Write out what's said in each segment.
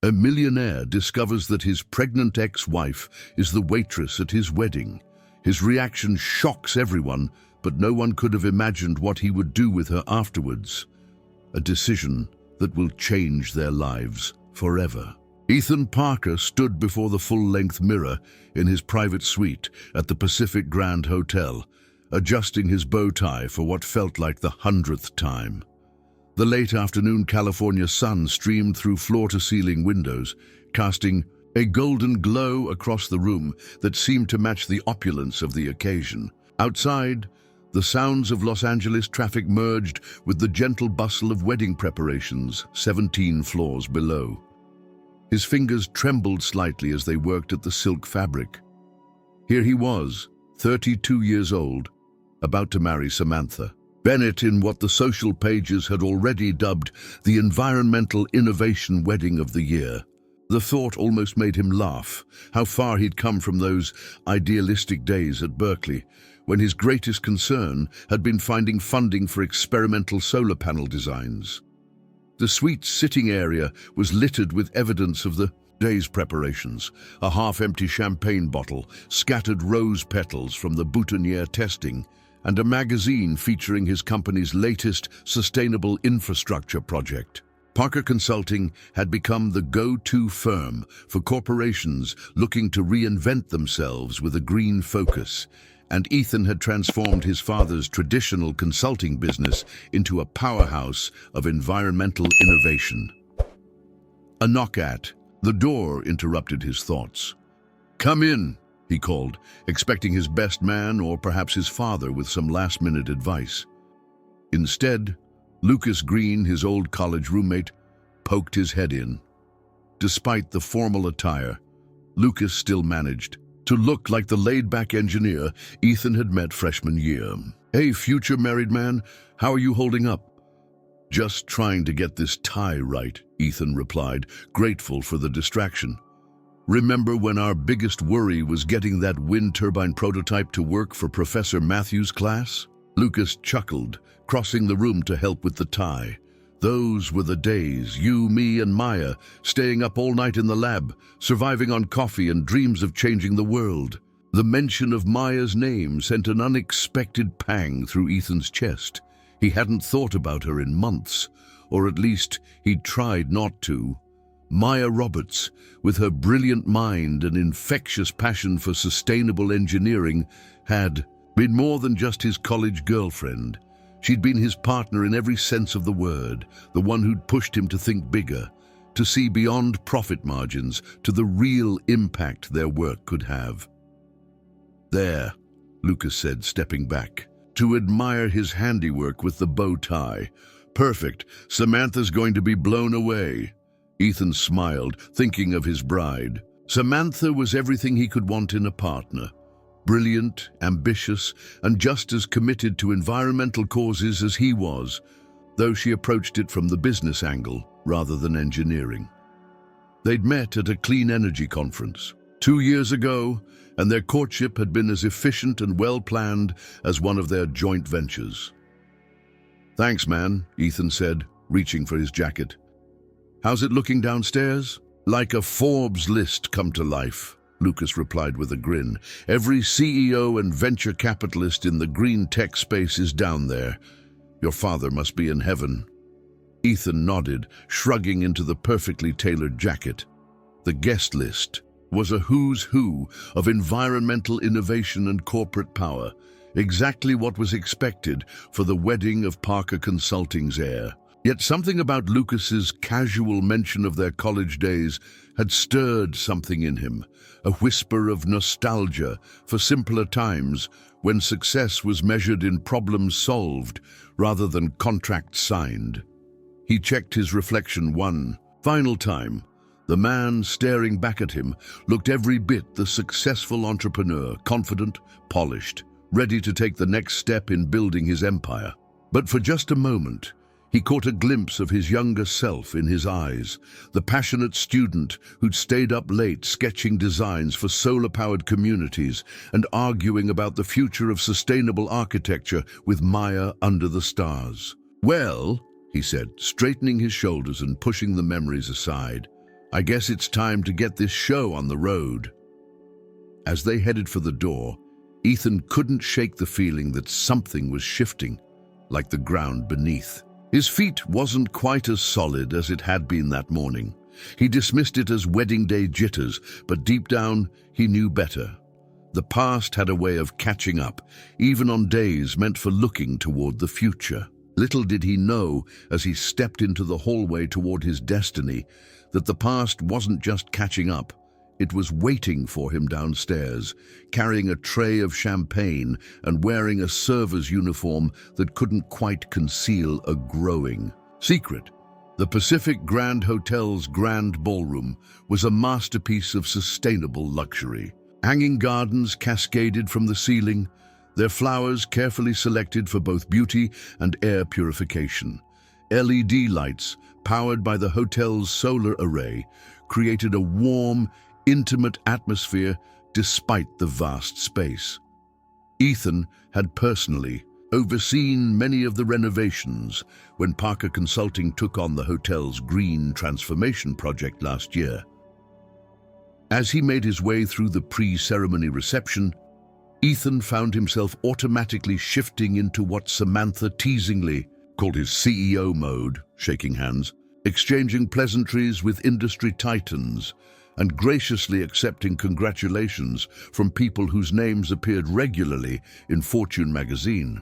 A millionaire discovers that his pregnant ex-wife is the waitress at his wedding. His reaction shocks everyone, but no one could have imagined what he would do with her afterwards. A decision that will change their lives forever. Ethan Parker stood before the full-length mirror in his private suite at the Pacific Grand Hotel, adjusting his bow tie for what felt like the 100th time. The late afternoon California sun streamed through floor-to-ceiling windows, casting a golden glow across the room that seemed to match the opulence of the occasion. Outside, the sounds of Los Angeles traffic merged with the gentle bustle of wedding preparations 17 floors below. His fingers trembled slightly as they worked at the silk fabric. Here he was, 32 years old, about to marry Samantha Bennett in what the social pages had already dubbed the environmental innovation wedding of the year. The thought almost made him laugh, how far he'd come from those idealistic days at Berkeley, when his greatest concern had been finding funding for experimental solar panel designs. The suite's sitting area was littered with evidence of the day's preparations: a half-empty champagne bottle, scattered rose petals from the boutonniere testing, and a magazine featuring his company's latest sustainable infrastructure project. Parker Consulting had become the go-to firm for corporations looking to reinvent themselves with a green focus, and Ethan had transformed his father's traditional consulting business into a powerhouse of environmental innovation. A knock at the door interrupted his thoughts. "Come in," he called, expecting his best man or perhaps his father with some last-minute advice. Instead, Lucas Green, his old college roommate, poked his head in. Despite the formal attire, Lucas still managed to look like the laid-back engineer Ethan had met freshman year. "Hey, future married man, how are you holding up?" "Just trying to get this tie right," Ethan replied, grateful for the distraction. "Remember when our biggest worry was getting that wind turbine prototype to work for Professor Matthews' class?" Lucas chuckled, crossing the room to help with the tie. "Those were the days, you, me, and Maya, staying up all night in the lab, surviving on coffee and dreams of changing the world." The mention of Maya's name sent an unexpected pang through Ethan's chest. He hadn't thought about her in months, or at least he'd tried not to. Maya Roberts, with her brilliant mind and infectious passion for sustainable engineering, had been more than just his college girlfriend. She'd been his partner in every sense of the word, the one who'd pushed him to think bigger, to see beyond profit margins to the real impact their work could have. "There," Lucas said, stepping back, to admire his handiwork with the bow tie. "Perfect. Samantha's going to be blown away." Ethan smiled, thinking of his bride. Samantha was everything he could want in a partner. Brilliant, ambitious, and just as committed to environmental causes as he was, though she approached it from the business angle rather than engineering. They'd met at a clean energy conference 2 years ago, and their courtship had been as efficient and well-planned as one of their joint ventures. "Thanks, man," Ethan said, reaching for his jacket. "How's it looking downstairs?" "Like a Forbes list come to life," Lucas replied with a grin. "Every CEO and venture capitalist in the green tech space is down there. Your father must be in heaven." Ethan nodded, shrugging into the perfectly tailored jacket. The guest list was a who's who of environmental innovation and corporate power, exactly what was expected for the wedding of Parker Consulting's heir. Yet something about Lucas's casual mention of their college days had stirred something in him, a whisper of nostalgia for simpler times when success was measured in problems solved rather than contracts signed. He checked his reflection one final time. The man staring back at him looked every bit the successful entrepreneur, confident, polished, ready to take the next step in building his empire. But for just a moment, he caught a glimpse of his younger self in his eyes, the passionate student who'd stayed up late sketching designs for solar-powered communities and arguing about the future of sustainable architecture with Maya under the stars. "Well," he said, straightening his shoulders and pushing the memories aside, I guess it's time to get this show on the road." As they headed for the door, Ethan couldn't shake the feeling that something was shifting, like the ground beneath. His feet wasn't quite as solid as it had been that morning. He dismissed it as wedding day jitters, but deep down, he knew better. The past had a way of catching up, even on days meant for looking toward the future. Little did he know, as he stepped into the hallway toward his destiny, that the past wasn't just catching up. It was waiting for him downstairs, carrying a tray of champagne and wearing a server's uniform that couldn't quite conceal a growing secret. The Pacific Grand Hotel's Grand Ballroom was a masterpiece of sustainable luxury. Hanging gardens cascaded from the ceiling, their flowers carefully selected for both beauty and air purification. LED lights, powered by the hotel's solar array, created a warm, intimate atmosphere despite the vast space. Ethan had personally overseen many of the renovations when Parker Consulting took on the hotel's green transformation project last year. As he made his way through the pre-ceremony reception, Ethan found himself automatically shifting into what Samantha teasingly called his CEO mode, shaking hands, exchanging pleasantries with industry titans, and graciously accepting congratulations from people whose names appeared regularly in Fortune magazine.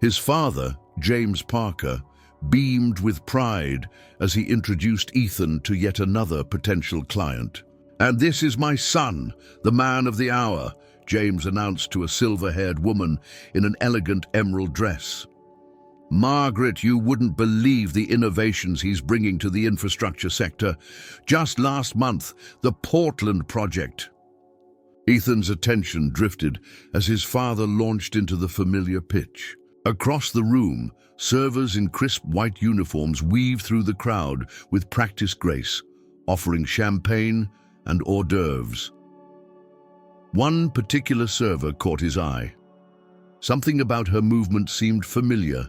His father, James Parker, beamed with pride as he introduced Ethan to yet another potential client. "And this is my son, the man of the hour," James announced to a silver-haired woman in an elegant emerald dress. "Margaret, you wouldn't believe the innovations he's bringing to the infrastructure sector. Just last month, the Portland project." Ethan's attention drifted as his father launched into the familiar pitch. Across the room, servers in crisp white uniforms weaved through the crowd with practiced grace, offering champagne and hors d'oeuvres. One particular server caught his eye. Something about her movement seemed familiar,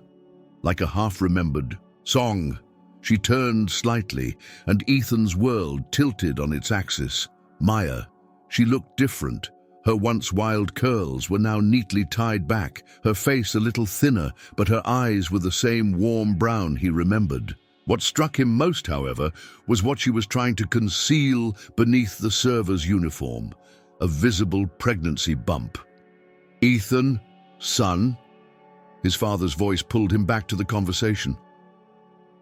like a half-remembered song. She turned slightly, and Ethan's world tilted on its axis. Maya. She looked different. Her once wild curls were now neatly tied back, her face a little thinner, but her eyes were the same warm brown he remembered. What struck him most, however, was what she was trying to conceal beneath the server's uniform, a visible pregnancy bump. "Ethan, son?" His father's voice pulled him back to the conversation.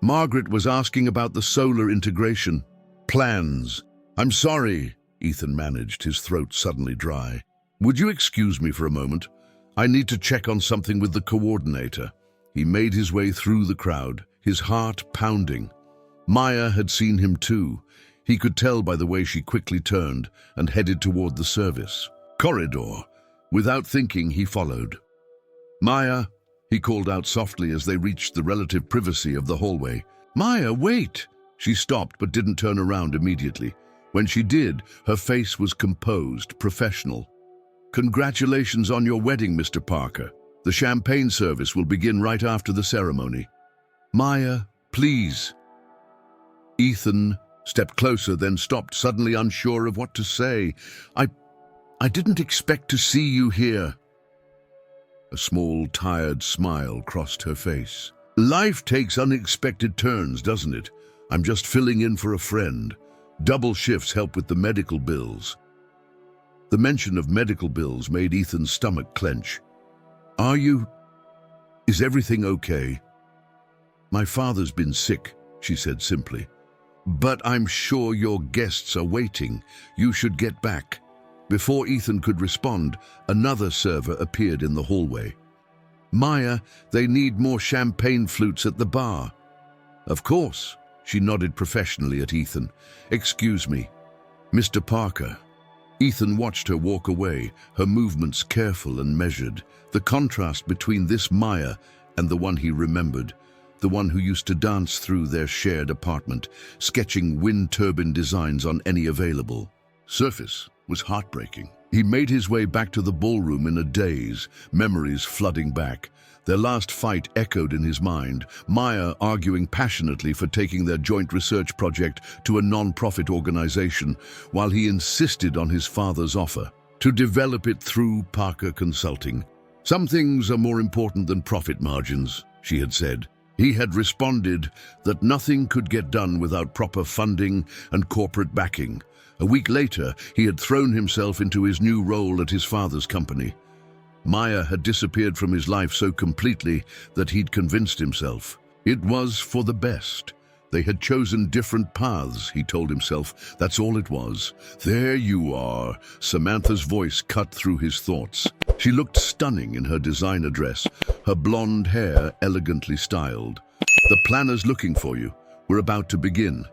"Margaret was asking about the solar integration plans." "I'm sorry," Ethan managed, his throat suddenly dry. "Would you excuse me for a moment? I need to check on something with the coordinator." He made his way through the crowd, his heart pounding. Maya had seen him too. He could tell by the way she quickly turned and headed toward the service corridor. Without thinking, he followed. "Maya," he called out softly as they reached the relative privacy of the hallway. "Maya, wait!" She stopped but didn't turn around immediately. When she did, her face was composed, professional. "Congratulations on your wedding, Mr. Parker. The champagne service will begin right after the ceremony." "Maya, please." Ethan stepped closer, then stopped, suddenly unsure of what to say. I didn't expect to see you here." A small, tired smile crossed her face. "Life takes unexpected turns, doesn't it? I'm just filling in for a friend. Double shifts help with the medical bills." The mention of medical bills made Ethan's stomach clench. Is everything okay?" "My father's been sick," she said simply. "But I'm sure your guests are waiting. You should get back." Before Ethan could respond, another server appeared in the hallway. "Maya, they need more champagne flutes at the bar." "Of course," she nodded professionally at Ethan. "Excuse me, Mr. Parker." Ethan watched her walk away, her movements careful and measured. The contrast between this Maya and the one he remembered, the one who used to dance through their shared apartment, sketching wind turbine designs on any available surface, was heartbreaking. He made his way back to the ballroom in a daze, memories flooding back. Their last fight echoed in his mind, Maya arguing passionately for taking their joint research project to a non-profit organization, while he insisted on his father's offer to develop it through Parker Consulting. "Some things are more important than profit margins," she had said. He had responded that nothing could get done without proper funding and corporate backing. A week later, he had thrown himself into his new role at his father's company. Maya had disappeared from his life so completely that he'd convinced himself it was for the best. They had chosen different paths, he told himself. That's all it was. "There you are," Samantha's voice cut through his thoughts. She looked stunning in her designer dress, her blonde hair elegantly styled. "The planner's looking for you. We're about to begin."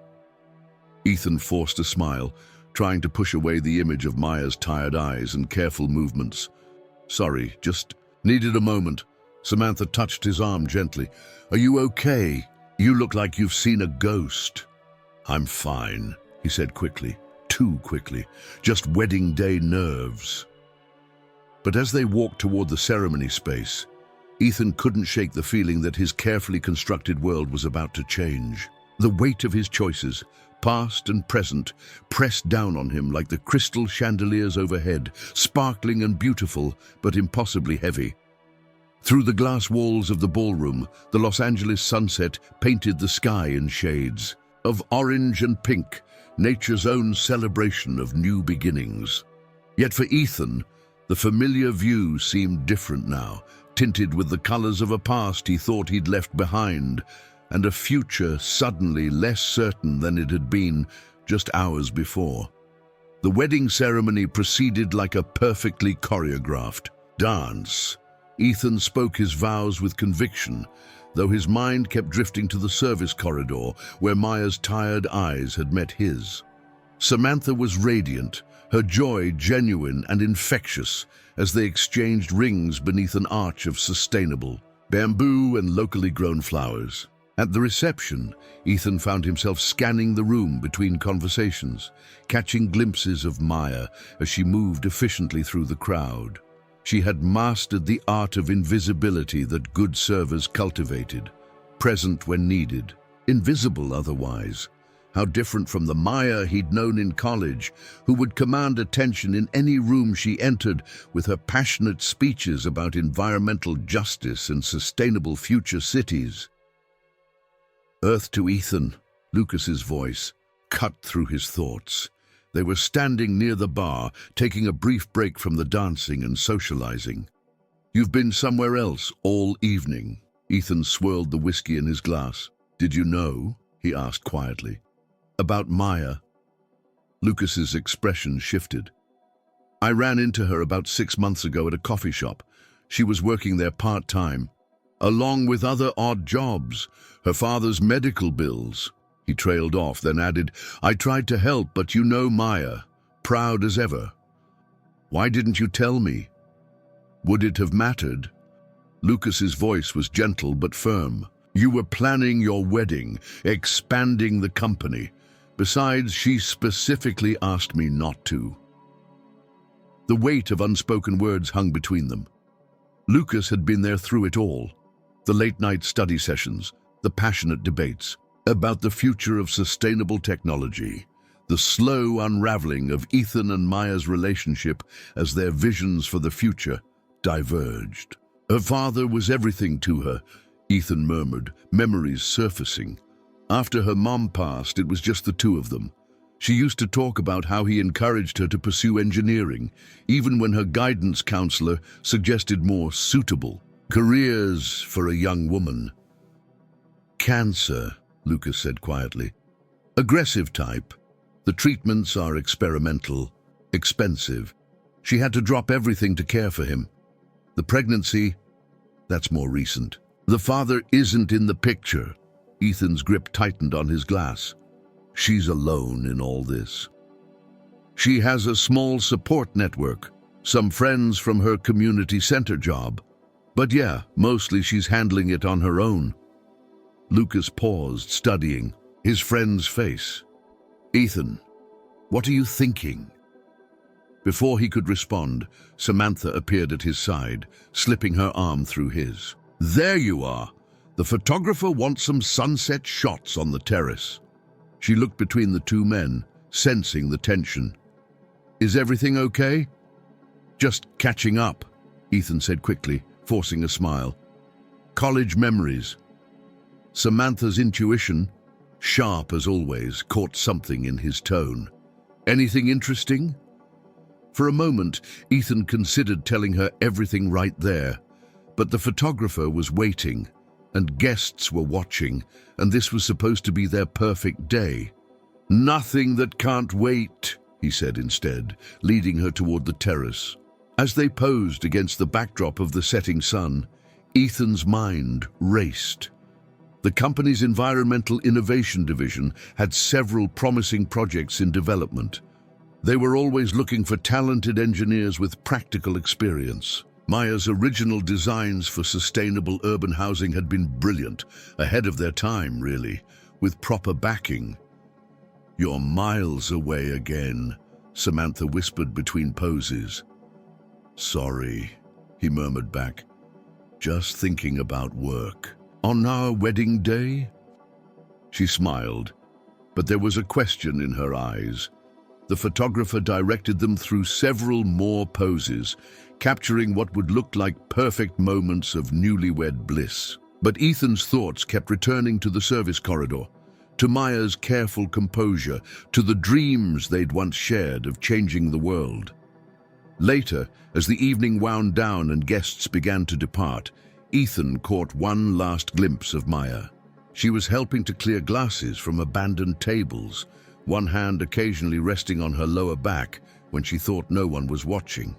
Ethan forced a smile, trying to push away the image of Maya's tired eyes and careful movements. "Sorry, just needed a moment." Samantha touched his arm gently. "Are you okay? You look like you've seen a ghost." "I'm fine," he said quickly. Too quickly. "Just wedding day nerves." But as they walked toward the ceremony space, Ethan couldn't shake the feeling that his carefully constructed world was about to change. The weight of his choices, past and present, pressed down on him like the crystal chandeliers overhead, sparkling and beautiful, but impossibly heavy. Through the glass walls of the ballroom, the Los Angeles sunset painted the sky in shades of orange and pink, nature's own celebration of new beginnings. Yet for Ethan, the familiar view seemed different now, tinted with the colors of a past he thought he'd left behind, and a future suddenly less certain than it had been just hours before. The wedding ceremony proceeded like a perfectly choreographed dance. Ethan spoke his vows with conviction, though his mind kept drifting to the service corridor where Maya's tired eyes had met his. Samantha was radiant, her joy genuine and infectious as they exchanged rings beneath an arch of sustainable bamboo and locally grown flowers. At the reception, Ethan found himself scanning the room between conversations, catching glimpses of Maya as she moved efficiently through the crowd. She had mastered the art of invisibility that good servers cultivated, present when needed, invisible otherwise. How different from the Maya he'd known in college, who would command attention in any room she entered with her passionate speeches about environmental justice and sustainable future cities. "Earth to Ethan," Lucas's voice cut through his thoughts. They were standing near the bar, taking a brief break from the dancing and socializing. "You've been somewhere else all evening." Ethan swirled the whiskey in his glass. "Did you know?" he asked quietly. "About Maya?" Lucas's expression shifted. "I ran into her about 6 months ago at a coffee shop. She was working there part-time, along with other odd jobs, her father's medical bills." He trailed off, then added, "I tried to help, but you know Maya, proud as ever. Why didn't you tell me? Would it have mattered?" Lucas's voice was gentle but firm. "You were planning your wedding, expanding the company. Besides, she specifically asked me not to." The weight of unspoken words hung between them. Lucas had been there through it all. The late-night study sessions, the passionate debates about the future of sustainable technology, the slow unraveling of Ethan and Maya's relationship as their visions for the future diverged. Her father was everything to her, Ethan murmured, memories surfacing. After her mom passed, it was just the two of them. She used to talk about how he encouraged her to pursue engineering, even when her guidance counselor suggested more suitable careers for a young woman. "Cancer," Lucas said quietly. "Aggressive type. The treatments are experimental, expensive. She had to drop everything to care for him. The pregnancy, that's more recent. The father isn't in the picture." Ethan's grip tightened on his glass. "She's alone in all this. She has a small support network, some friends from her community center job. But yeah, mostly she's handling it on her own." Lucas paused, studying his friend's face. "Ethan, what are you thinking?" Before he could respond, Samantha appeared at his side, slipping her arm through his. There you are. The photographer wants some sunset shots on the terrace. She looked between the two men, sensing the tension. Is everything okay? Just catching up, Ethan said quickly, forcing a smile. College memories. Samantha's intuition, sharp as always, caught something in his tone. Anything interesting? For a moment, Ethan considered telling her everything right there, but the photographer was waiting, and guests were watching, and this was supposed to be their perfect day. Nothing that can't wait, he said instead, leading her toward the terrace. As they posed against the backdrop of the setting sun, Ethan's mind raced. The company's environmental innovation division had several promising projects in development. They were always looking for talented engineers with practical experience. Maya's original designs for sustainable urban housing had been brilliant, ahead of their time, really, with proper backing. You're miles away again, Samantha whispered between poses. Sorry, he murmured back. Just thinking about work. On our wedding day? She smiled, but there was a question in her eyes. The photographer directed them through several more poses, capturing what would look like perfect moments of newlywed bliss. But Ethan's thoughts kept returning to the service corridor, to Maya's careful composure, to the dreams they'd once shared of changing the world. Later, as the evening wound down and guests began to depart, Ethan caught one last glimpse of Maya. She was helping to clear glasses from abandoned tables, one hand occasionally resting on her lower back when she thought no one was watching.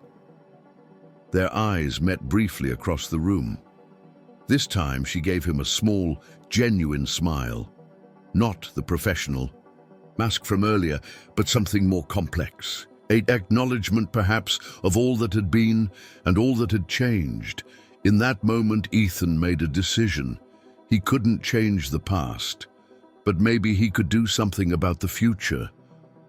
Their eyes met briefly across the room. This time she gave him a small, genuine smile. Not the professional mask from earlier, but something more complex. An acknowledgement, perhaps, of all that had been and all that had changed. In that moment, Ethan made a decision. He couldn't change the past, but maybe he could do something about the future.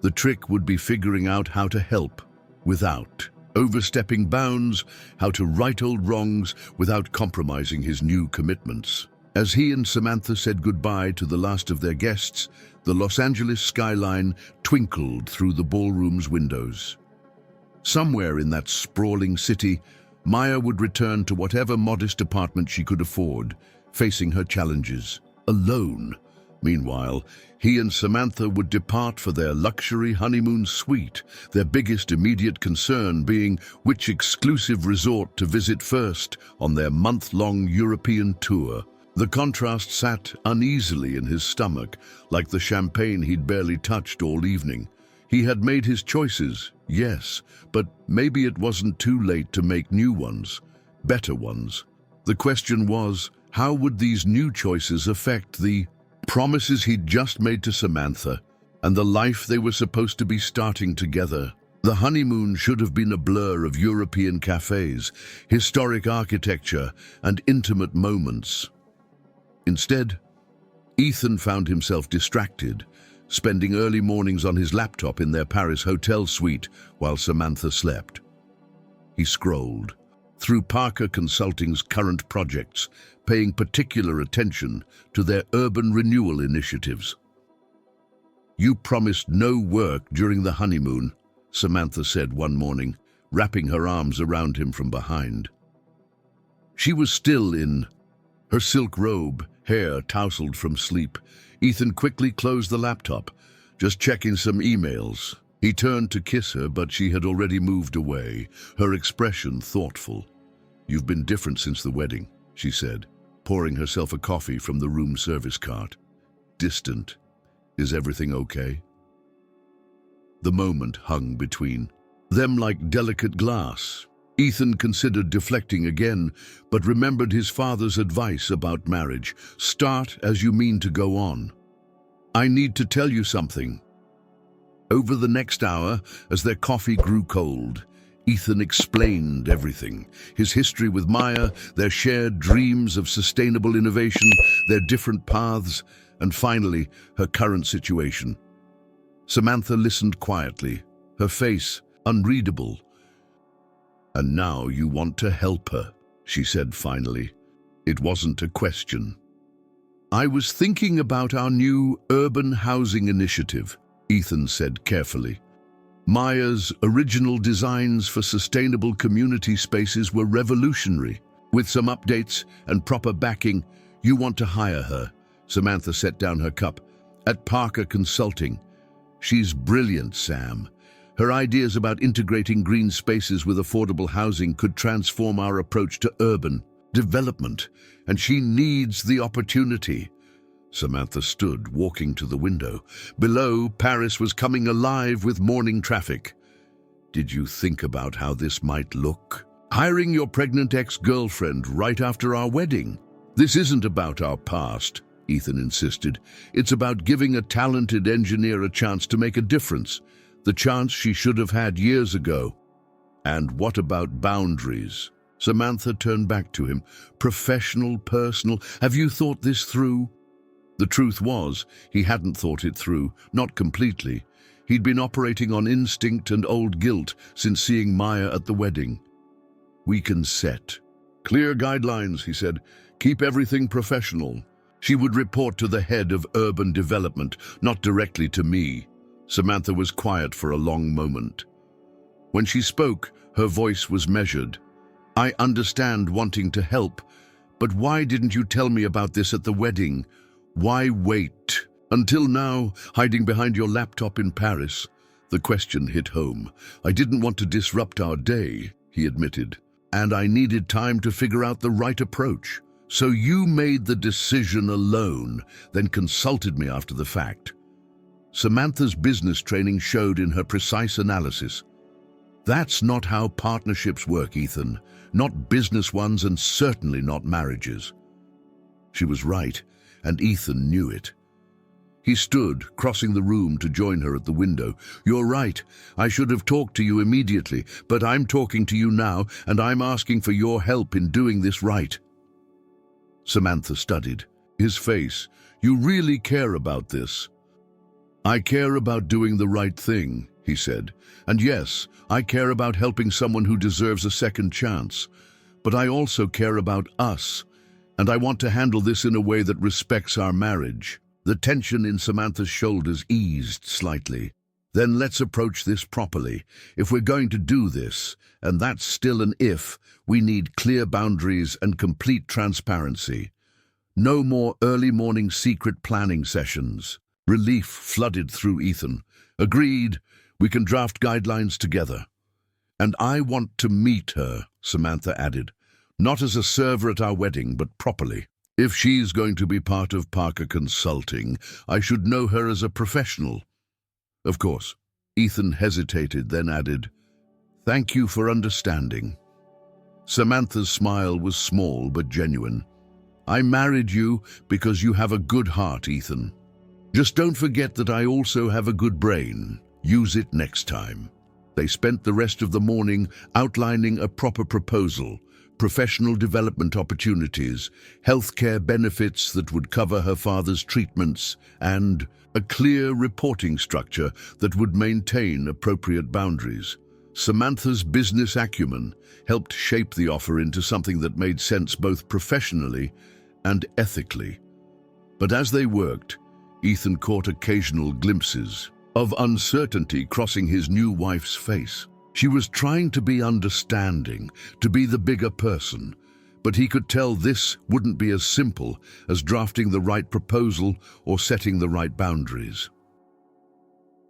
The trick would be figuring out how to help without overstepping bounds, how to right old wrongs without compromising his new commitments. As he and Samantha said goodbye to the last of their guests, the Los Angeles skyline twinkled through the ballroom's windows. Somewhere in that sprawling city, Maya would return to whatever modest apartment she could afford, facing her challenges, alone. Meanwhile, he and Samantha would depart for their luxury honeymoon suite, their biggest immediate concern being which exclusive resort to visit first on their month-long European tour. The contrast sat uneasily in his stomach, like the champagne he'd barely touched all evening. He had made his choices, yes, but maybe it wasn't too late to make new ones, better ones. The question was, how would these new choices affect the promises he'd just made to Samantha and the life they were supposed to be starting together? The honeymoon should have been a blur of European cafes, historic architecture, and intimate moments. Instead, Ethan found himself distracted, spending early mornings on his laptop in their Paris hotel suite while Samantha slept. He scrolled through Parker Consulting's current projects, paying particular attention to their urban renewal initiatives. "You promised no work during the honeymoon," Samantha said one morning, wrapping her arms around him from behind. She was still in her silk robe, hair tousled from sleep. Ethan quickly closed the laptop, just checking some emails. He turned to kiss her, but she had already moved away, her expression thoughtful. "You've been different since the wedding," she said, pouring herself a coffee from the room service cart. Distant. Is everything okay? The moment hung between them like delicate glass. Ethan considered deflecting again, but remembered his father's advice about marriage. Start as you mean to go on. "I need to tell you something." Over the next hour, as their coffee grew cold, Ethan explained everything. His history with Maya, their shared dreams of sustainable innovation, their different paths, and finally, her current situation. Samantha listened quietly, her face unreadable. "And now you want to help her," she said finally. It wasn't a question. "I was thinking about our new urban housing initiative," Ethan said carefully. "Maya's original designs for sustainable community spaces were revolutionary. With some updates and proper backing, you want to hire her." Samantha set down her cup. "At Parker Consulting. She's brilliant, Sam. Her ideas about integrating green spaces with affordable housing could transform our approach to urban development, and she needs the opportunity." Samantha stood, walking to the window. Below, Paris was coming alive with morning traffic. "Did you think about how this might look? Hiring your pregnant ex-girlfriend right after our wedding? This isn't about our past," Ethan insisted. "It's about giving a talented engineer a chance to make a difference, the chance she should have had years ago." "And what about boundaries?" Samantha turned back to him. "Professional, personal, have you thought this through?" The truth was, he hadn't thought it through, not completely. He'd been operating on instinct and old guilt since seeing Maya at the wedding. "We can set clear guidelines," he said. "Keep everything professional. She would report to the head of urban development, not directly to me." Samantha was quiet for a long moment. When she spoke, her voice was measured. "I understand wanting to help, but why didn't you tell me about this at the wedding? Why wait until now, hiding behind your laptop in Paris?" The question hit home. "I didn't want to disrupt our day," he admitted, "and I needed time to figure out the right approach. So you made the decision alone, then consulted me after the fact." Samantha's business training showed in her precise analysis. "That's not how partnerships work, Ethan. Not business ones, and certainly not marriages." She was right, and Ethan knew it. He stood, crossing the room to join her at the window. "You're right. I should have talked to you immediately, but I'm talking to you now, and I'm asking for your help in doing this right." Samantha studied his face. "You really care about this?" "I care about doing the right thing," he said. "And yes, I care about helping someone who deserves a second chance. But I also care about us, and I want to handle this in a way that respects our marriage." The tension in Samantha's shoulders eased slightly. "Then let's approach this properly. If we're going to do this, and that's still an if, we need clear boundaries and complete transparency. No more early morning secret planning sessions." Relief flooded through Ethan. "Agreed. We can draft guidelines together." "And I want to meet her," Samantha added. "Not as a server at our wedding, but properly. If she's going to be part of Parker Consulting, I should know her as a professional." "Of course." Ethan hesitated, then added, "Thank you for understanding." Samantha's smile was small but genuine. "I married you because you have a good heart, Ethan. Just don't forget that I also have a good brain. Use it next time." They spent the rest of the morning outlining a proper proposal, professional development opportunities, healthcare benefits that would cover her father's treatments, and a clear reporting structure that would maintain appropriate boundaries. Samantha's business acumen helped shape the offer into something that made sense both professionally and ethically. But as they worked, Ethan caught occasional glimpses of uncertainty crossing his new wife's face. She was trying to be understanding, to be the bigger person, but he could tell this wouldn't be as simple as drafting the right proposal or setting the right boundaries.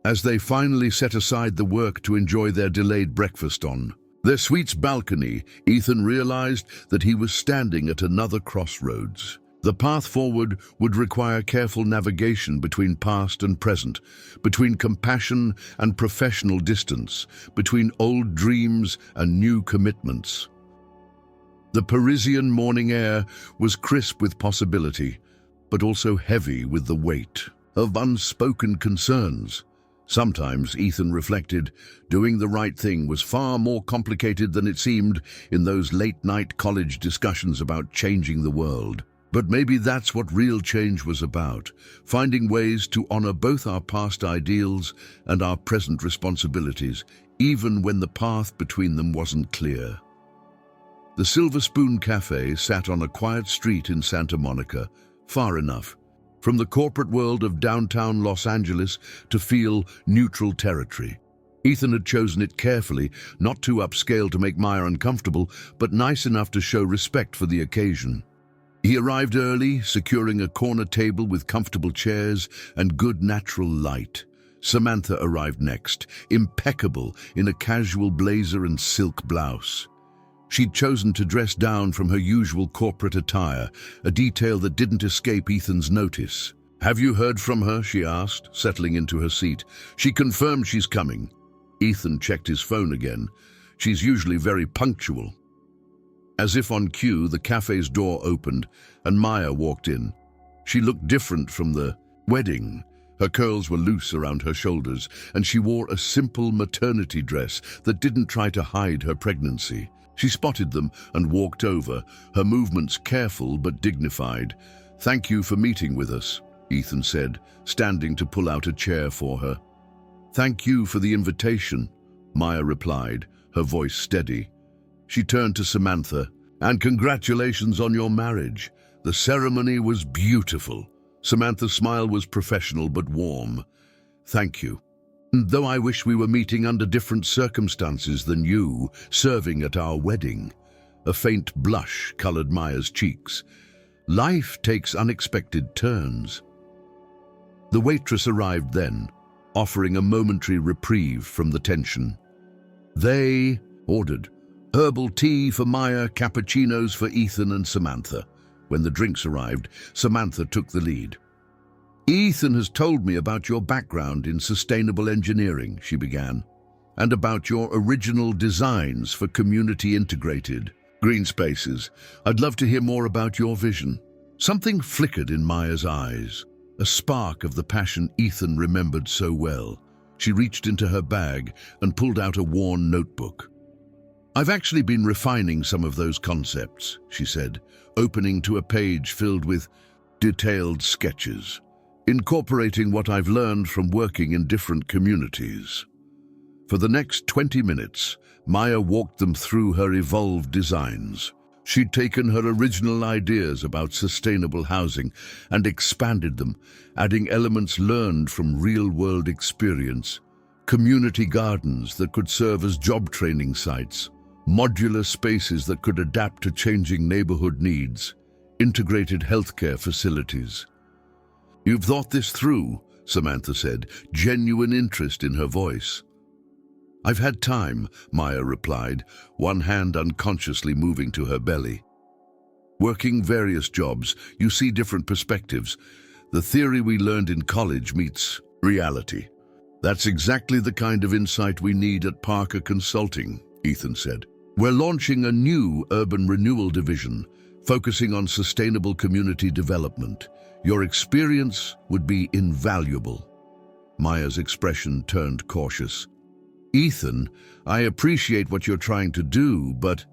As they finally set aside the work to enjoy their delayed breakfast on their suite's balcony, Ethan realized that he was standing at another crossroads. The path forward would require careful navigation between past and present, between compassion and professional distance, between old dreams and new commitments. The Parisian morning air was crisp with possibility, but also heavy with the weight of unspoken concerns. Sometimes, Ethan reflected, doing the right thing was far more complicated than it seemed in those late-night college discussions about changing the world. But maybe that's what real change was about, finding ways to honor both our past ideals and our present responsibilities, even when the path between them wasn't clear. The Silver Spoon Cafe sat on a quiet street in Santa Monica, far enough from the corporate world of downtown Los Angeles to feel neutral territory. Ethan had chosen it carefully, not too upscale to make Maya uncomfortable, but nice enough to show respect for the occasion. He arrived early, securing a corner table with comfortable chairs and good natural light. Samantha arrived next, impeccable in a casual blazer and silk blouse. She'd chosen to dress down from her usual corporate attire, a detail that didn't escape Ethan's notice. "Have you heard from her?" she asked, settling into her seat. "She confirmed she's coming." Ethan checked his phone again. "She's usually very punctual." As if on cue, the cafe's door opened and Maya walked in. She looked different from the wedding. Her curls were loose around her shoulders, and she wore a simple maternity dress that didn't try to hide her pregnancy. She spotted them and walked over, her movements careful but dignified. "Thank you for meeting with us," Ethan said, standing to pull out a chair for her. "Thank you for the invitation," Maya replied, her voice steady. She turned to Samantha. "And congratulations on your marriage. The ceremony was beautiful." Samantha's smile was professional but warm. "Thank you. Though I wish we were meeting under different circumstances than you, serving at our wedding." A faint blush colored Maya's cheeks. "Life takes unexpected turns." The waitress arrived then, offering a momentary reprieve from the tension. They ordered herbal tea for Maya, cappuccinos for Ethan and Samantha. When the drinks arrived, Samantha took the lead. "Ethan has told me about your background in sustainable engineering," she began, "and about your original designs for community-integrated green spaces. I'd love to hear more about your vision." Something flickered in Maya's eyes, a spark of the passion Ethan remembered so well. She reached into her bag and pulled out a worn notebook. "I've actually been refining some of those concepts," she said, opening to a page filled with detailed sketches, "incorporating what I've learned from working in different communities." For the next 20 minutes, Maya walked them through her evolved designs. She'd taken her original ideas about sustainable housing and expanded them, adding elements learned from real-world experience. Community gardens that could serve as job training sites, modular spaces that could adapt to changing neighborhood needs, integrated healthcare facilities. "You've thought this through," Samantha said, genuine interest in her voice. "I've had time," Maya replied, one hand unconsciously moving to her belly. "Working various jobs, you see different perspectives. The theory we learned in college meets reality." "That's exactly the kind of insight we need at Parker Consulting," Ethan said. "We're launching a new urban renewal division, focusing on sustainable community development. Your experience would be invaluable." Maya's expression turned cautious. "Ethan, I appreciate what you're trying to do, but—"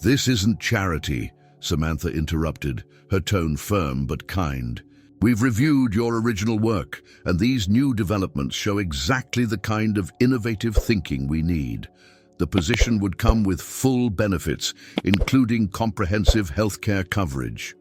"This isn't charity," Samantha interrupted, her tone firm but kind. "We've reviewed your original work, and these new developments show exactly the kind of innovative thinking we need. The position would come with full benefits, including comprehensive healthcare coverage."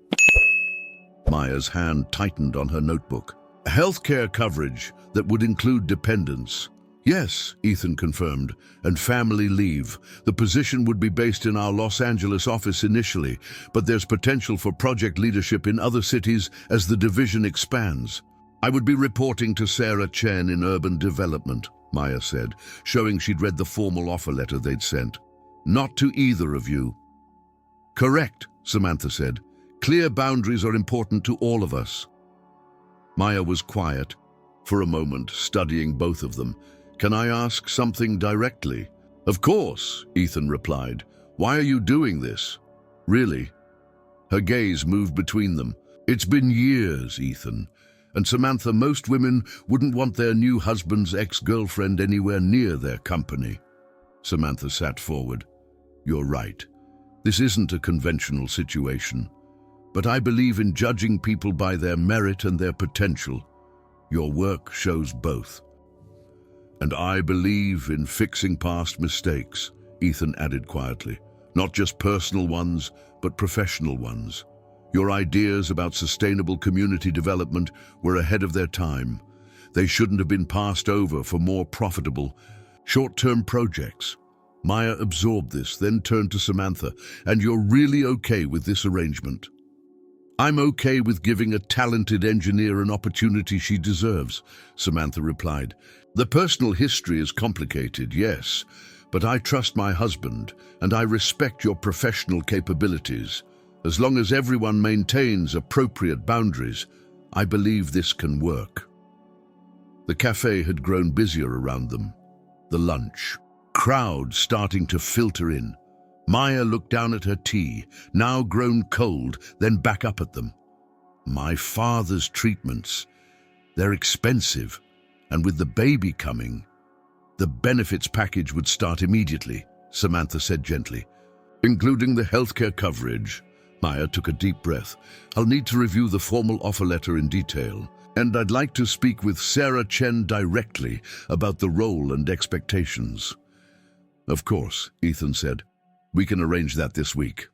Maya's hand tightened on her notebook. "Healthcare coverage that would include dependents." "Yes," Ethan confirmed, "and family leave. The position would be based in our Los Angeles office initially, but there's potential for project leadership in other cities as the division expands." "I would be reporting to Sarah Chen in urban development," Maya said, showing she'd read the formal offer letter they'd sent. "Not to either of you." "Correct," Samantha said. "Clear boundaries are important to all of us." Maya was quiet for a moment, studying both of them. "Can I ask something directly?" "Of course," Ethan replied. "Why are you doing this? Really?" Her gaze moved between them. "It's been years, Ethan. And Samantha, most women wouldn't want their new husband's ex-girlfriend anywhere near their company." Samantha sat forward. "You're right. This isn't a conventional situation. But I believe in judging people by their merit and their potential. Your work shows both." "And I believe in fixing past mistakes," Ethan added quietly. Not just personal ones, but professional ones. Your ideas about sustainable community development were ahead of their time. They shouldn't have been passed over for more profitable, short-term projects. Maya absorbed this, then turned to Samantha. "And you're really okay with this arrangement?" "I'm okay with giving a talented engineer an opportunity she deserves," Samantha replied. "The personal history is complicated, yes, but I trust my husband, and I respect your professional capabilities. As long as everyone maintains appropriate boundaries, I believe this can work." The cafe had grown busier around them. The lunch. Crowds starting to filter in. Maya looked down at her tea, now grown cold, then back up at them. "My father's treatments. They're expensive, and with the baby coming, the benefits package would start immediately," Samantha said gently. "Including the healthcare coverage." Maya took a deep breath. "I'll need to review the formal offer letter in detail, and I'd like to speak with Sarah Chen directly about the role and expectations." "Of course," Ethan said. "We can arrange that this week."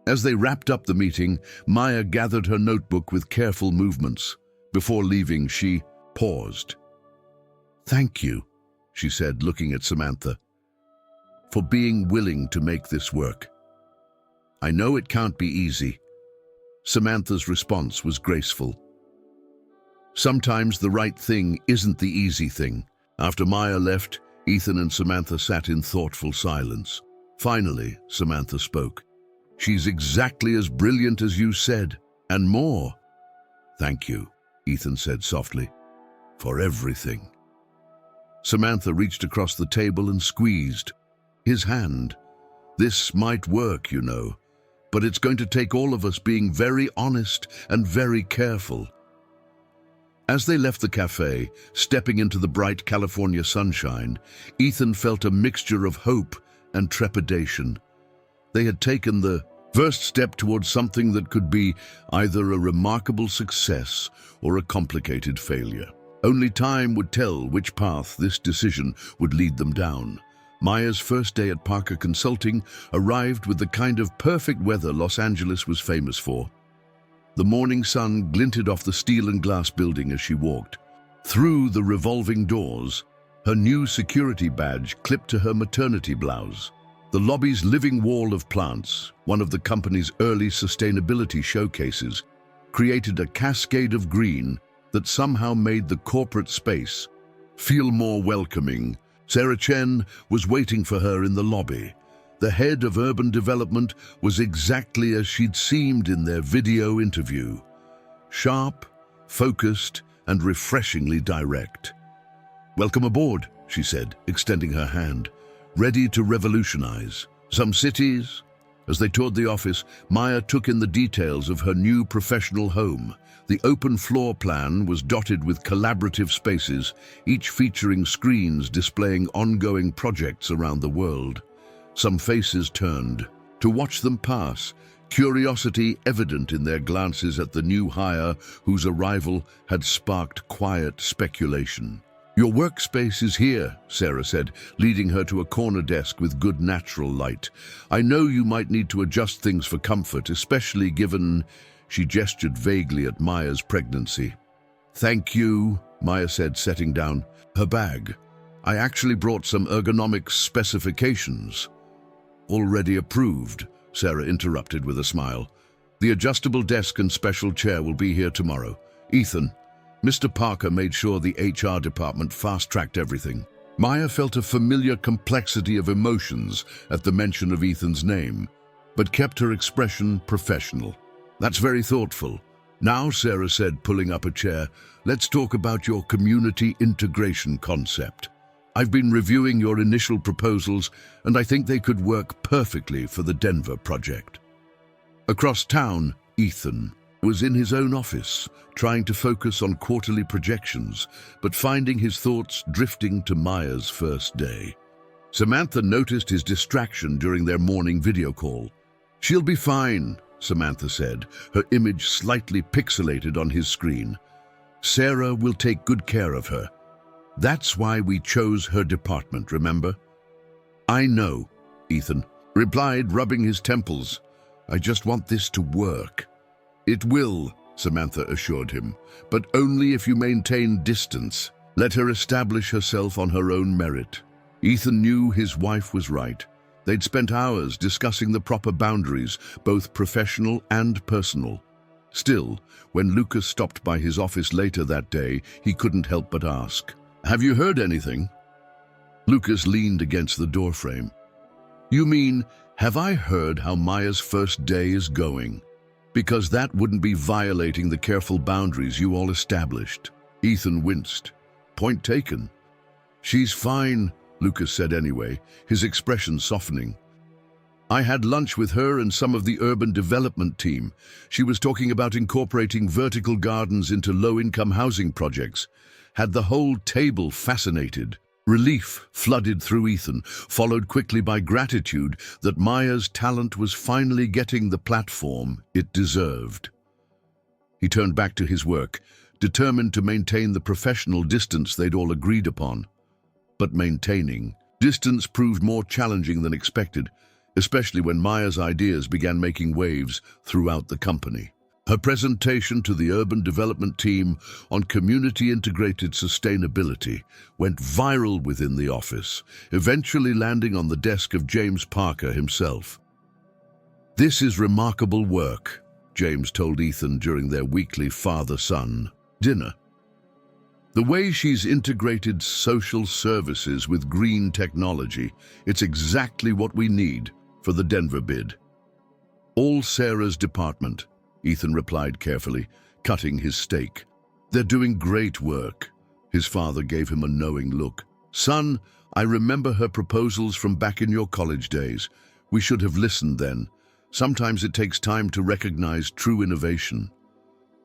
As they wrapped up the meeting, Maya gathered her notebook with careful movements. Before leaving, she paused. "Thank you," she said, looking at Samantha, "for being willing to make this work. I know it can't be easy." Samantha's response was graceful. Sometimes the right thing isn't the easy thing. After Maya left, Ethan and Samantha sat in thoughtful silence. Finally, Samantha spoke. "She's exactly as brilliant as you said, and more." "Thank you," Ethan said softly, "for everything." Samantha reached across the table and squeezed his hand. "This might work, you know, but it's going to take all of us being very honest and very careful." As they left the cafe, stepping into the bright California sunshine, Ethan felt a mixture of hope and trepidation. They had taken the first step towards something that could be either a remarkable success or a complicated failure. Only time would tell which path this decision would lead them down. Maya's first day at Parker Consulting arrived with the kind of perfect weather Los Angeles was famous for. The morning sun glinted off the steel and glass building as she walked. Through the revolving doors, her new security badge clipped to her maternity blouse. The lobby's living wall of plants, one of the company's early sustainability showcases, created a cascade of green that somehow made the corporate space feel more welcoming. Sarah Chen was waiting for her in the lobby. The head of urban development was exactly as she'd seemed in their video interview. Sharp, focused, and refreshingly direct. "Welcome aboard," she said, extending her hand. "Ready to revolutionize some cities?" As they toured the office, Maya took in the details of her new professional home. The open floor plan was dotted with collaborative spaces, each featuring screens displaying ongoing projects around the world. Some faces turned to watch them pass, curiosity evident in their glances at the new hire whose arrival had sparked quiet speculation. "Your workspace is here," Sarah said, leading her to a corner desk with good natural light. "I know you might need to adjust things for comfort, especially given—" She gestured vaguely at Maya's pregnancy. "Thank you," Maya said, setting down her bag. "I actually brought some ergonomic specifications." "Already approved," Sarah interrupted with a smile. "The adjustable desk and special chair will be here tomorrow. Ethan, Mr. Parker made sure the HR department fast-tracked everything." Maya felt a familiar complexity of emotions at the mention of Ethan's name, but kept her expression professional. "That's very thoughtful. Now," Sarah said, pulling up a chair, "let's talk about your community integration concept. I've been reviewing your initial proposals, and I think they could work perfectly for the Denver project." Across town, Ethan was in his own office, trying to focus on quarterly projections, but finding his thoughts drifting to Maya's first day. Samantha noticed his distraction during their morning video call. "She'll be fine," Samantha said, her image slightly pixelated on his screen. "Sarah will take good care of her. That's why we chose her department, remember?" "I know," Ethan replied, rubbing his temples. "I just want this to work." "It will," Samantha assured him, "but only if you maintain distance. Let her establish herself on her own merit." Ethan knew his wife was right. They'd spent hours discussing the proper boundaries, both professional and personal. Still, when Lucas stopped by his office later that day, he couldn't help but ask, "Have you heard anything?" Lucas leaned against the doorframe. "You mean, have I heard how Maya's first day is going? Because that wouldn't be violating the careful boundaries you all established." Ethan winced. "Point taken." "She's fine," Lucas said anyway, his expression softening. "I had lunch with her and some of the urban development team. She was talking about incorporating vertical gardens into low-income housing projects. Had the whole table fascinated." Relief flooded through Ethan, followed quickly by gratitude that Maya's talent was finally getting the platform it deserved. He turned back to his work, determined to maintain the professional distance they'd all agreed upon. But maintaining distance proved more challenging than expected, especially when Maya's ideas began making waves throughout the company. Her presentation to the urban development team on community-integrated sustainability went viral within the office, eventually landing on the desk of James Parker himself. "This is remarkable work," James told Ethan during their weekly father-son dinner. "The way she's integrated social services with green technology, it's exactly what we need for the Denver bid." "All Sarah's department," Ethan replied carefully, cutting his steak. "They're doing great work." His father gave him a knowing look. "Son, I remember her proposals from back in your college days. We should have listened then. Sometimes it takes time to recognize true innovation."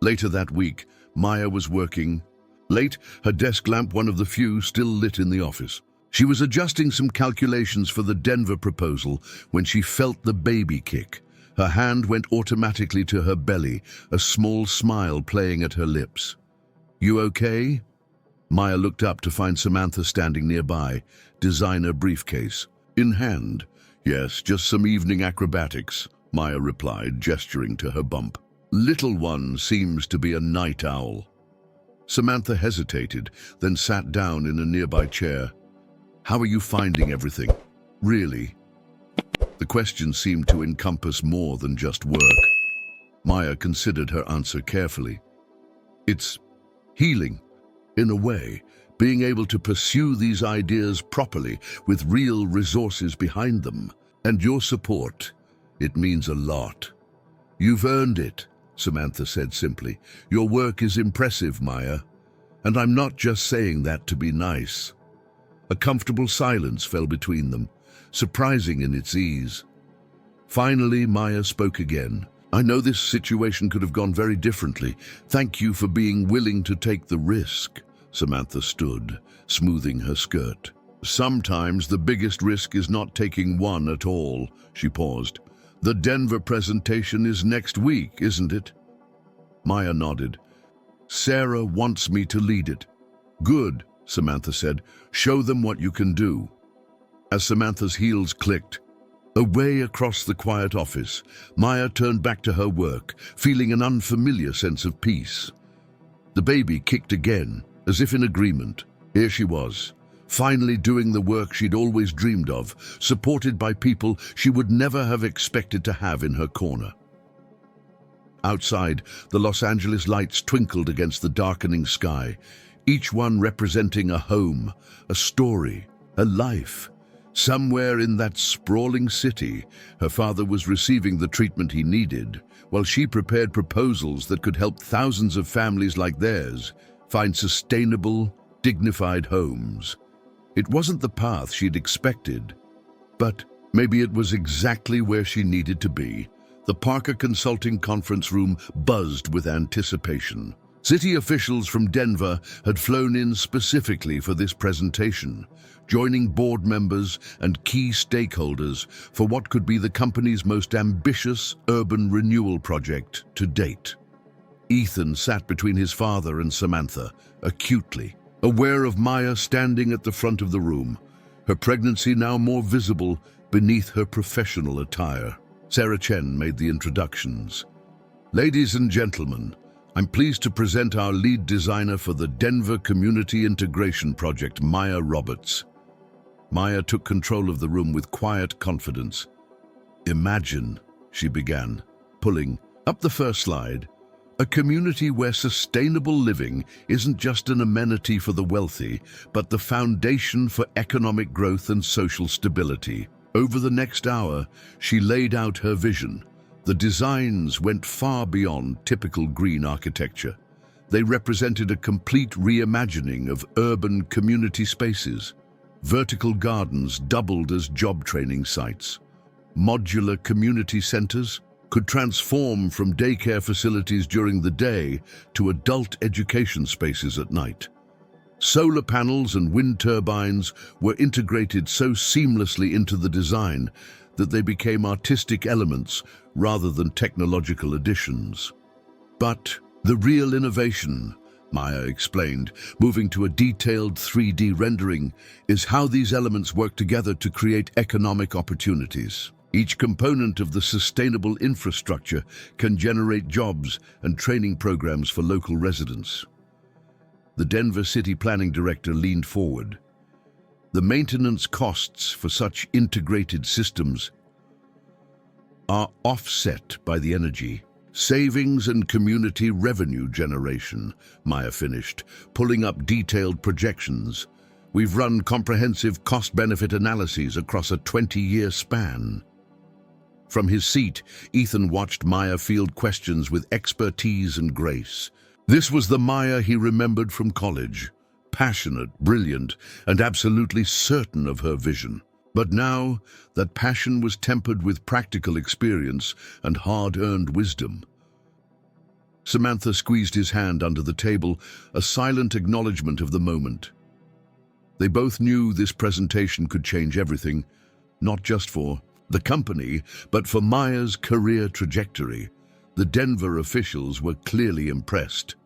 Later that week, Maya was working late, her desk lamp one of the few still lit in the office. She was adjusting some calculations for the Denver proposal when she felt the baby kick. Her hand went automatically to her belly, a small smile playing at her lips. "You okay?" Maya looked up to find Samantha standing nearby, designer briefcase in hand. "Yes, just some evening acrobatics," Maya replied, gesturing to her bump. "Little one seems to be a night owl." Samantha hesitated, then sat down in a nearby chair. "How are you finding everything? Really?" The question seemed to encompass more than just work. Maya considered her answer carefully. "It's healing, in a way, being able to pursue these ideas properly with real resources behind them. And your support, it means a lot." "You've earned it," Samantha said simply. "Your work is impressive, Maya. And I'm not just saying that to be nice." A comfortable silence fell between them, surprising in its ease. Finally, Maya spoke again. "I know this situation could have gone very differently. Thank you for being willing to take the risk." Samantha stood, smoothing her skirt. "Sometimes the biggest risk is not taking one at all." She paused. "The Denver presentation is next week, isn't it?" Maya nodded. "Sarah wants me to lead it." "Good," Samantha said. "Show them what you can do." As Samantha's heels clicked, away across the quiet office, Maya turned back to her work, feeling an unfamiliar sense of peace. The baby kicked again, as if in agreement. Here she was, finally doing the work she'd always dreamed of, supported by people she would never have expected to have in her corner. Outside, the Los Angeles lights twinkled against the darkening sky, each one representing a home, a story, a life. Somewhere in that sprawling city, her father was receiving the treatment he needed, while she prepared proposals that could help thousands of families like theirs find sustainable, dignified homes. It wasn't the path she'd expected, but maybe it was exactly where she needed to be. The Parker Consulting conference room buzzed with anticipation. City officials from Denver had flown in specifically for this presentation, joining board members and key stakeholders for what could be the company's most ambitious urban renewal project to date. Ethan sat between his father and Samantha, acutely, aware of Maya standing at the front of the room, her pregnancy now more visible beneath her professional attire. Sarah Chen made the introductions. Ladies and gentlemen, I'm pleased to present our lead designer for the Denver Community Integration Project, Maya Roberts. Maya took control of the room with quiet confidence. Imagine, she began, pulling up the first slide, a community where sustainable living isn't just an amenity for the wealthy, but the foundation for economic growth and social stability. Over the next hour, she laid out her vision. The designs went far beyond typical green architecture. They represented a complete reimagining of urban community spaces. Vertical gardens doubled as job training sites. Modular community centers could transform from daycare facilities during the day to adult education spaces at night. Solar panels and wind turbines were integrated so seamlessly into the design that they became artistic elements rather than technological additions. But the real innovation, Maya explained, moving to a detailed 3D rendering, is how these elements work together to create economic opportunities. Each component of the sustainable infrastructure can generate jobs and training programs for local residents. The Denver City Planning Director leaned forward. The maintenance costs for such integrated systems are offset by the energy savings and community revenue generation, Maya finished, pulling up detailed projections. We've run comprehensive cost-benefit analyses across a 20-year span. From his seat, Ethan watched Maya field questions with expertise and grace. This was the Maya he remembered from college, passionate, brilliant, and absolutely certain of her vision. But now, that passion was tempered with practical experience and hard-earned wisdom. Samantha squeezed his hand under the table, a silent acknowledgement of the moment. They both knew this presentation could change everything, not just for the company, but for Maya's career trajectory. The Denver officials were clearly impressed.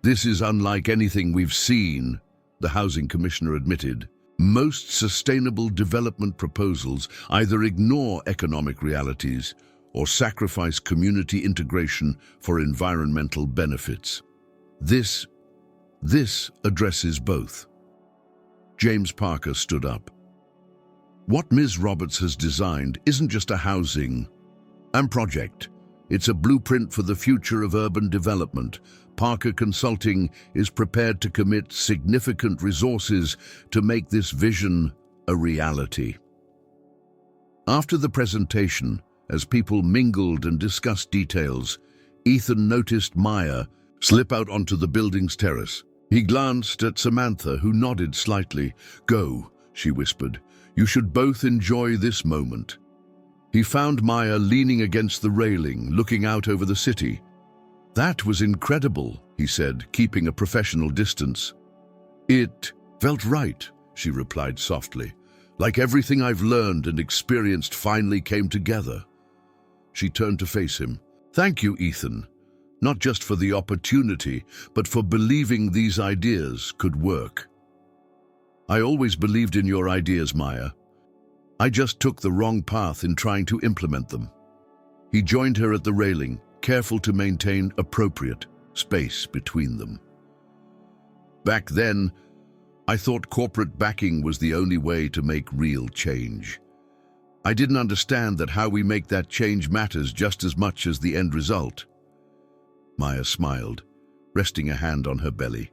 This is unlike anything we've seen, the housing commissioner admitted. Most sustainable development proposals either ignore economic realities or sacrifice community integration for environmental benefits. This addresses both. James Parker stood up. What Ms. Roberts has designed isn't just a housing project. It's a blueprint for the future of urban development. Parker Consulting is prepared to commit significant resources to make this vision a reality. After the presentation, as people mingled and discussed details, Ethan noticed Maya slip out onto the building's terrace. He glanced at Samantha, who nodded slightly. "Go," she whispered. "You should both enjoy this moment." He found Maya leaning against the railing, looking out over the city. "That was incredible," he said, keeping a professional distance. "It felt right," she replied softly. "Like everything I've learned and experienced finally came together." She turned to face him. "Thank you, Ethan. Not just for the opportunity, but for believing these ideas could work." "I always believed in your ideas, Maya. I just took the wrong path in trying to implement them." He joined her at the railing, careful to maintain appropriate space between them. "Back then, I thought corporate backing was the only way to make real change. I didn't understand that how we make that change matters just as much as the end result." Maya smiled, resting a hand on her belly.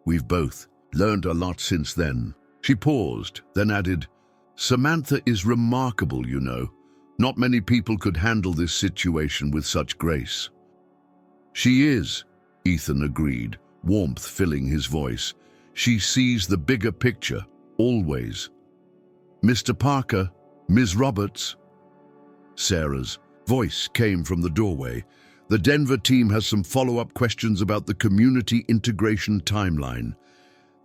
"We've both learned a lot since then." She paused, then added, "Samantha is remarkable, you know. Not many people could handle this situation with such grace." "She is," Ethan agreed, warmth filling his voice. "She sees the bigger picture, always." "Mr. Parker, Ms. Roberts." Sarah's voice came from the doorway. "The Denver team has some follow-up questions about the community integration timeline."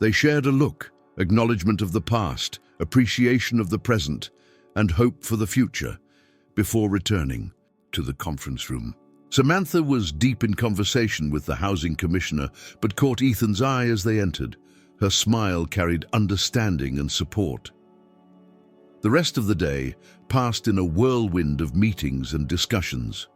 They shared a look, acknowledgement of the past, appreciation of the present, and hope for the future, before returning to the conference room. Samantha was deep in conversation with the housing commissioner, but caught Ethan's eye as they entered. Her smile carried understanding and support. The rest of the day passed in a whirlwind of meetings and discussions.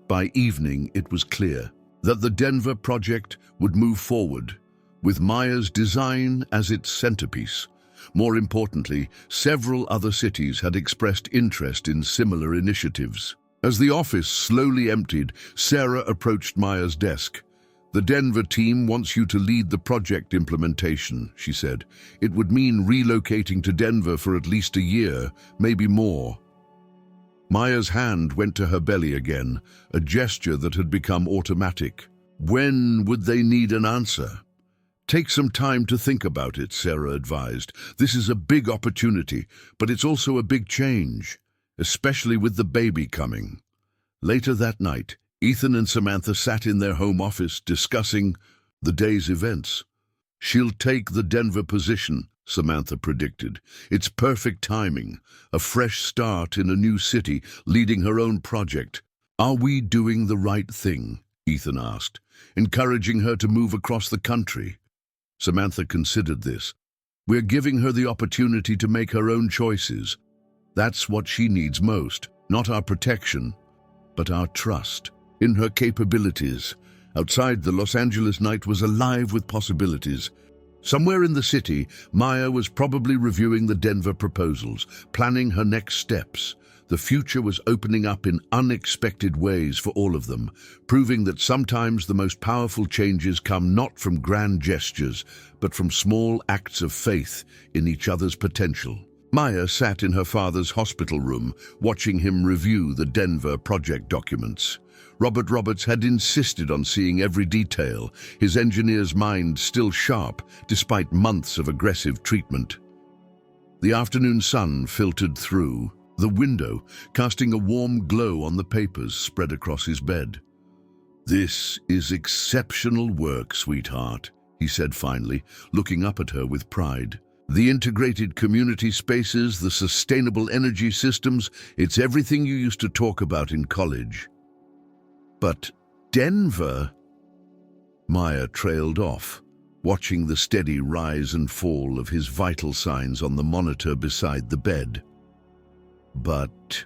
By evening, it was clear that the Denver project would move forward, with Maya's design as its centerpiece. More importantly, several other cities had expressed interest in similar initiatives. As the office slowly emptied, Sarah approached Maya's desk. "The Denver team wants you to lead the project implementation," she said. "It would mean relocating to Denver for at least a year, maybe more." Maya's hand went to her belly again, a gesture that had become automatic. When would they need an answer? "Take some time to think about it," Sarah advised. "This is a big opportunity, but it's also a big change, especially with the baby coming." Later that night, Ethan and Samantha sat in their home office discussing the day's events. "She'll take the Denver position," Samantha predicted. "It's perfect timing, a fresh start in a new city, leading her own project." "Are we doing the right thing?" Ethan asked, "encouraging her to move across the country?" Samantha considered this. "We're giving her the opportunity to make her own choices. That's what she needs most, not our protection, but our trust in her capabilities." Outside, the Los Angeles night was alive with possibilities. Somewhere in the city, Maya was probably reviewing the Denver proposals, planning her next steps. The future was opening up in unexpected ways for all of them, proving that sometimes the most powerful changes come not from grand gestures, but from small acts of faith in each other's potential. Maya sat in her father's hospital room, watching him review the Denver project documents. Robert Roberts had insisted on seeing every detail, his engineer's mind still sharp despite months of aggressive treatment. The afternoon sun filtered through the window, casting a warm glow on the papers spread across his bed. "This is exceptional work, sweetheart," he said finally, looking up at her with pride. "The integrated community spaces, the sustainable energy systems, it's everything you used to talk about in college." "But Denver?" Maya trailed off, watching the steady rise and fall of his vital signs on the monitor beside the bed. "But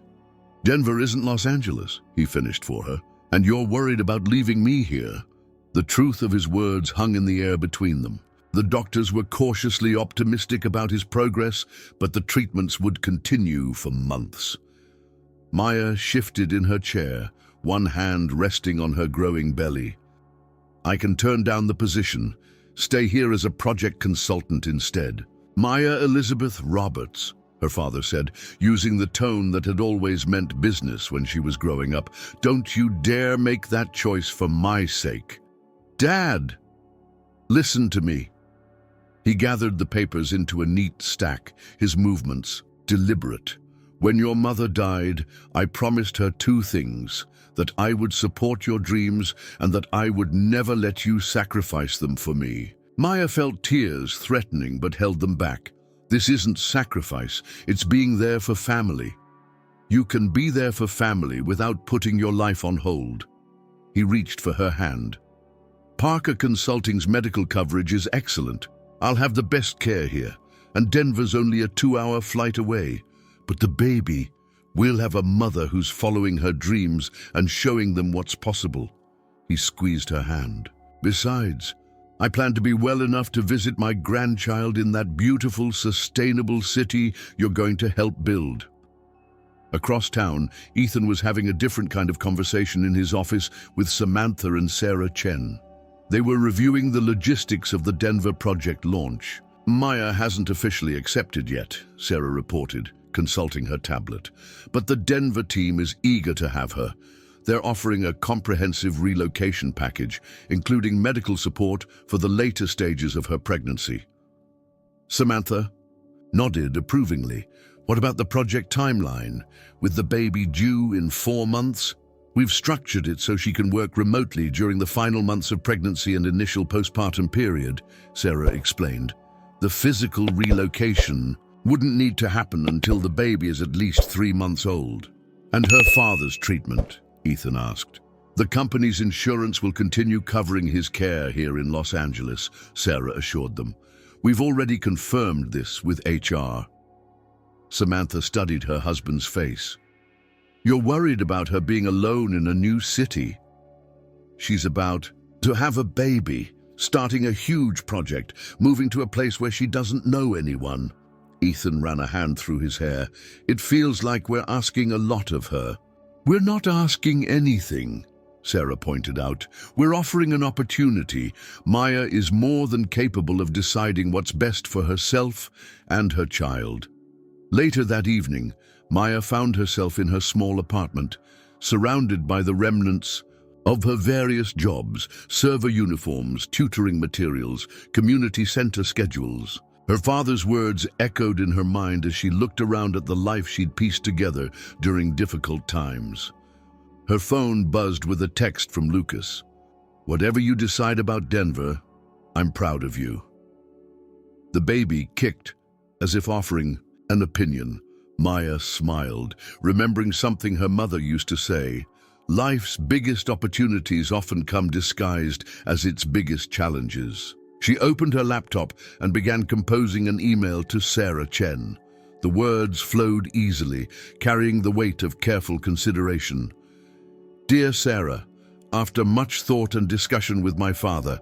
Denver isn't Los Angeles," he finished for her, "and you're worried about leaving me here." The truth of his words hung in the air between them. The doctors were cautiously optimistic about his progress, but the treatments would continue for months. Maya shifted in her chair, one hand resting on her growing belly. "I can turn down the position. Stay here as a project consultant instead." "Maya Elizabeth Roberts," her father said, using the tone that had always meant business when she was growing up, "don't you dare make that choice for my sake." "Dad, listen to me." He gathered the papers into a neat stack, his movements deliberate. "When your mother died, I promised her two things: that I would support your dreams and that I would never let you sacrifice them for me." Maya felt tears threatening but held them back. "This isn't sacrifice, it's being there for family. You can be there for family without putting your life on hold." He reached for her hand. "Parker Consulting's medical coverage is excellent. I'll have the best care here, and Denver's only a 2-hour flight away. But the baby, we'll have a mother who's following her dreams and showing them what's possible." He squeezed her hand. "Besides, I plan to be well enough to visit my grandchild in that beautiful, sustainable city you're going to help build." Across town, Ethan was having a different kind of conversation in his office with Samantha and Sarah Chen. They were reviewing the logistics of the Denver project launch. "Maya hasn't officially accepted yet," Sarah reported, consulting her tablet. "But the Denver team is eager to have her. They're offering a comprehensive relocation package, including medical support for the later stages of her pregnancy." Samantha nodded approvingly. "What about the project timeline? With the baby due in 4 months? We've structured it so she can work remotely during the final months of pregnancy and initial postpartum period," Sarah explained. "The physical relocation wouldn't need to happen until the baby is at least 3 months old." "And her father's treatment?" Ethan asked. "The company's insurance will continue covering his care here in Los Angeles," Sarah assured them. "We've already confirmed this with HR." Samantha studied her husband's face. "You're worried about her being alone in a new city. She's about to have a baby, starting a huge project, moving to a place where she doesn't know anyone." Ethan ran a hand through his hair. "It feels like we're asking a lot of her." "We're not asking anything," Sarah pointed out. "We're offering an opportunity. Maya is more than capable of deciding what's best for herself and her child." Later that evening, Maya found herself in her small apartment, surrounded by the remnants of her various jobs, server uniforms, tutoring materials, community center schedules. Her father's words echoed in her mind as she looked around at the life she'd pieced together during difficult times. Her phone buzzed with a text from Lucas. "Whatever you decide about Denver, I'm proud of you." The baby kicked, as if offering an opinion. Maya smiled, remembering something her mother used to say: "Life's biggest opportunities often come disguised as its biggest challenges." She opened her laptop and began composing an email to Sarah Chen. The words flowed easily, carrying the weight of careful consideration. "Dear Sarah, after much thought and discussion with my father,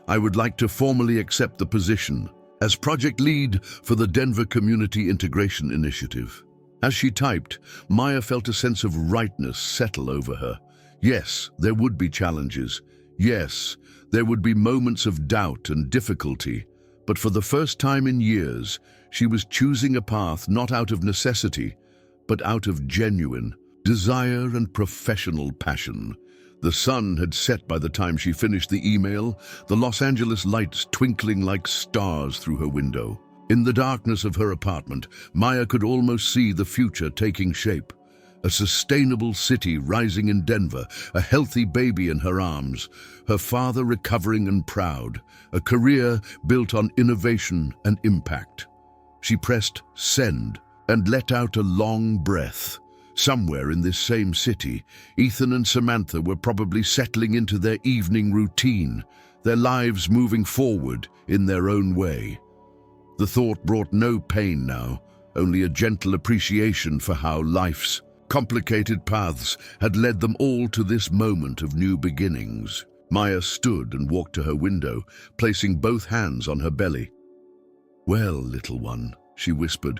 I would like to formally accept the position as project lead for the Denver Community Integration Initiative." As she typed, Maya felt a sense of rightness settle over her. Yes, there would be challenges. Yes, there would be moments of doubt and difficulty. But for the first time in years, she was choosing a path not out of necessity, but out of genuine desire and professional passion. The sun had set by the time she finished the email, the Los Angeles lights twinkling like stars through her window. In the darkness of her apartment, Maya could almost see the future taking shape. A sustainable city rising in Denver, a healthy baby in her arms, her father recovering and proud, a career built on innovation and impact. She pressed send and let out a long breath. Somewhere in this same city, Ethan and Samantha were probably settling into their evening routine, their lives moving forward in their own way. The thought brought no pain now, only a gentle appreciation for how life's complicated paths had led them all to this moment of new beginnings. Maya stood and walked to her window, placing both hands on her belly. "Well, little one," she whispered,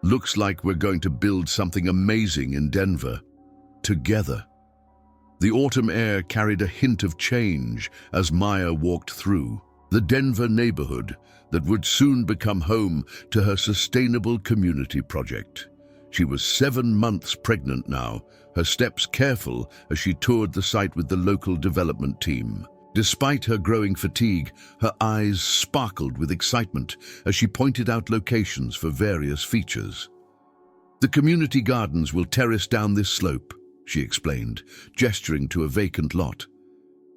"looks like we're going to build something amazing in Denver, together." The autumn air carried a hint of change as Maya walked through the Denver neighborhood that would soon become home to her sustainable community project. She was 7 months pregnant now, her steps careful as she toured the site with the local development team. Despite her growing fatigue, her eyes sparkled with excitement as she pointed out locations for various features. "The community gardens will terrace down this slope," she explained, gesturing to a vacant lot.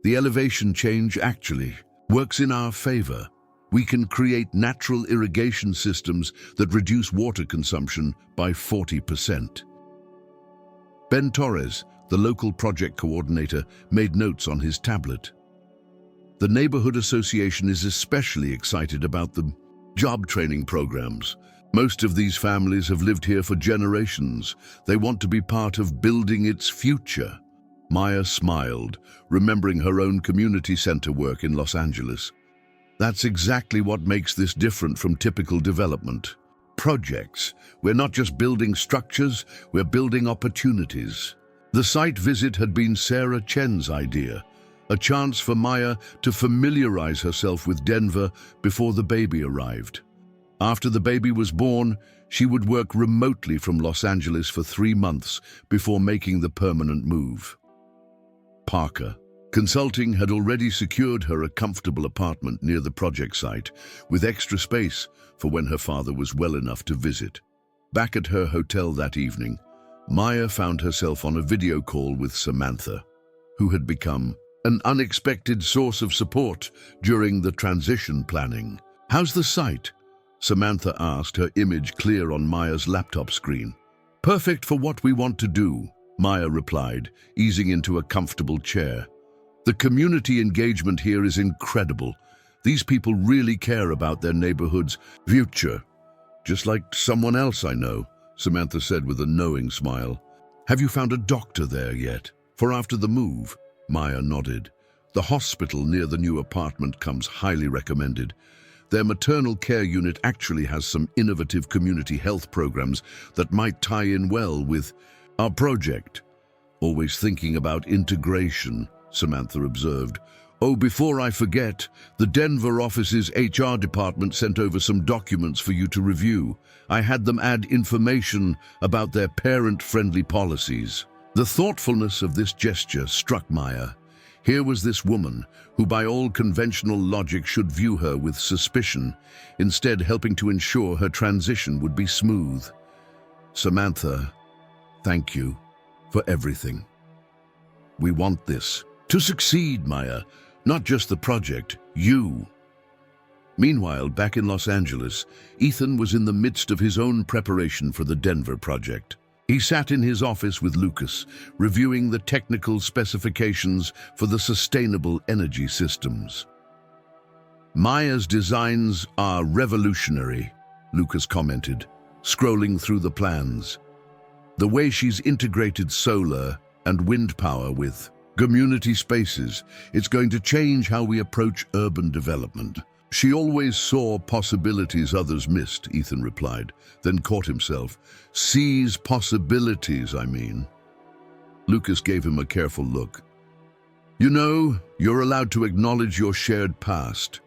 "The elevation change actually works in our favor. We can create natural irrigation systems that reduce water consumption by 40%. Ben Torres, the local project coordinator, made notes on his tablet. "The neighborhood association is especially excited about the job training programs. Most of these families have lived here for generations. They want to be part of building its future." Maya smiled, remembering her own community center work in Los Angeles. That's exactly what makes this different from typical development projects. We're not just building structures, we're building opportunities. The site visit had been Sarah Chen's idea, a chance for Maya to familiarize herself with Denver before the baby arrived. After the baby was born, she would work remotely from Los Angeles for 3 months before making the permanent move. Parker Consulting had already secured her a comfortable apartment near the project site, with extra space for when her father was well enough to visit. Back at her hotel that evening, Maya found herself on a video call with Samantha, who had become an unexpected source of support during the transition planning. "How's the site?" Samantha asked, her image clear on Maya's laptop screen. "Perfect for what we want to do," Maya replied, easing into a comfortable chair. "The community engagement here is incredible. These people really care about their neighborhood's future, just like someone else I know," Samantha said with a knowing smile. Have you found a doctor there yet? For after the move, Maya nodded. The hospital near the new apartment comes highly recommended. Their maternal care unit actually has some innovative community health programs that might tie in well with our project. Always thinking about integration, Samantha observed. Oh, before I forget, the Denver office's HR department sent over some documents for you to review. I had them add information about their parent-friendly policies. The thoughtfulness of this gesture struck Maya. Here was this woman, who by all conventional logic should view her with suspicion, instead helping to ensure her transition would be smooth. Samantha, thank you for everything. We want this to succeed, Maya, not just the project, you. Meanwhile, back in Los Angeles, Ethan was in the midst of his own preparation for the Denver project. He sat in his office with Lucas, reviewing the technical specifications for the sustainable energy systems. Maya's designs are revolutionary, Lucas commented, scrolling through the plans. The way she's integrated solar and wind power with community spaces, it's going to change how we approach urban development. She always saw possibilities others missed, Ethan replied, then caught himself. Sees possibilities, I mean. Lucas gave him a careful look. You know, you're allowed to acknowledge your shared past.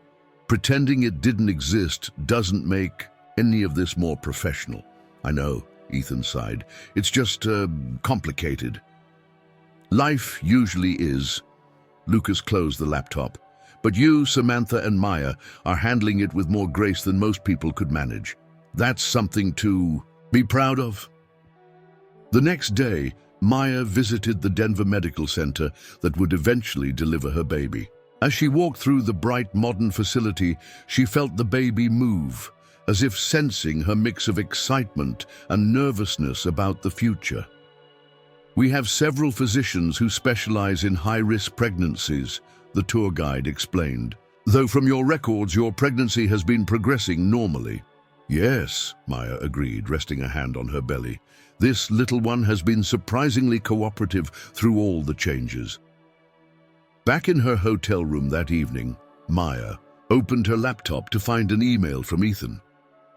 Pretending it didn't exist doesn't make any of this more professional. I know, Ethan sighed. It's just, complicated. Life usually is. Lucas closed the laptop. But you, Samantha, and Maya are handling it with more grace than most people could manage. That's something to be proud of. The next day, Maya visited the Denver Medical Center that would eventually deliver her baby. As she walked through the bright modern facility, she felt the baby move, as if sensing her mix of excitement and nervousness about the future. We have several physicians who specialize in high-risk pregnancies, the tour guide explained. Though from your records, your pregnancy has been progressing normally. Yes, Maya agreed, resting a hand on her belly. This little one has been surprisingly cooperative through all the changes. Back in her hotel room that evening, Maya opened her laptop to find an email from Ethan.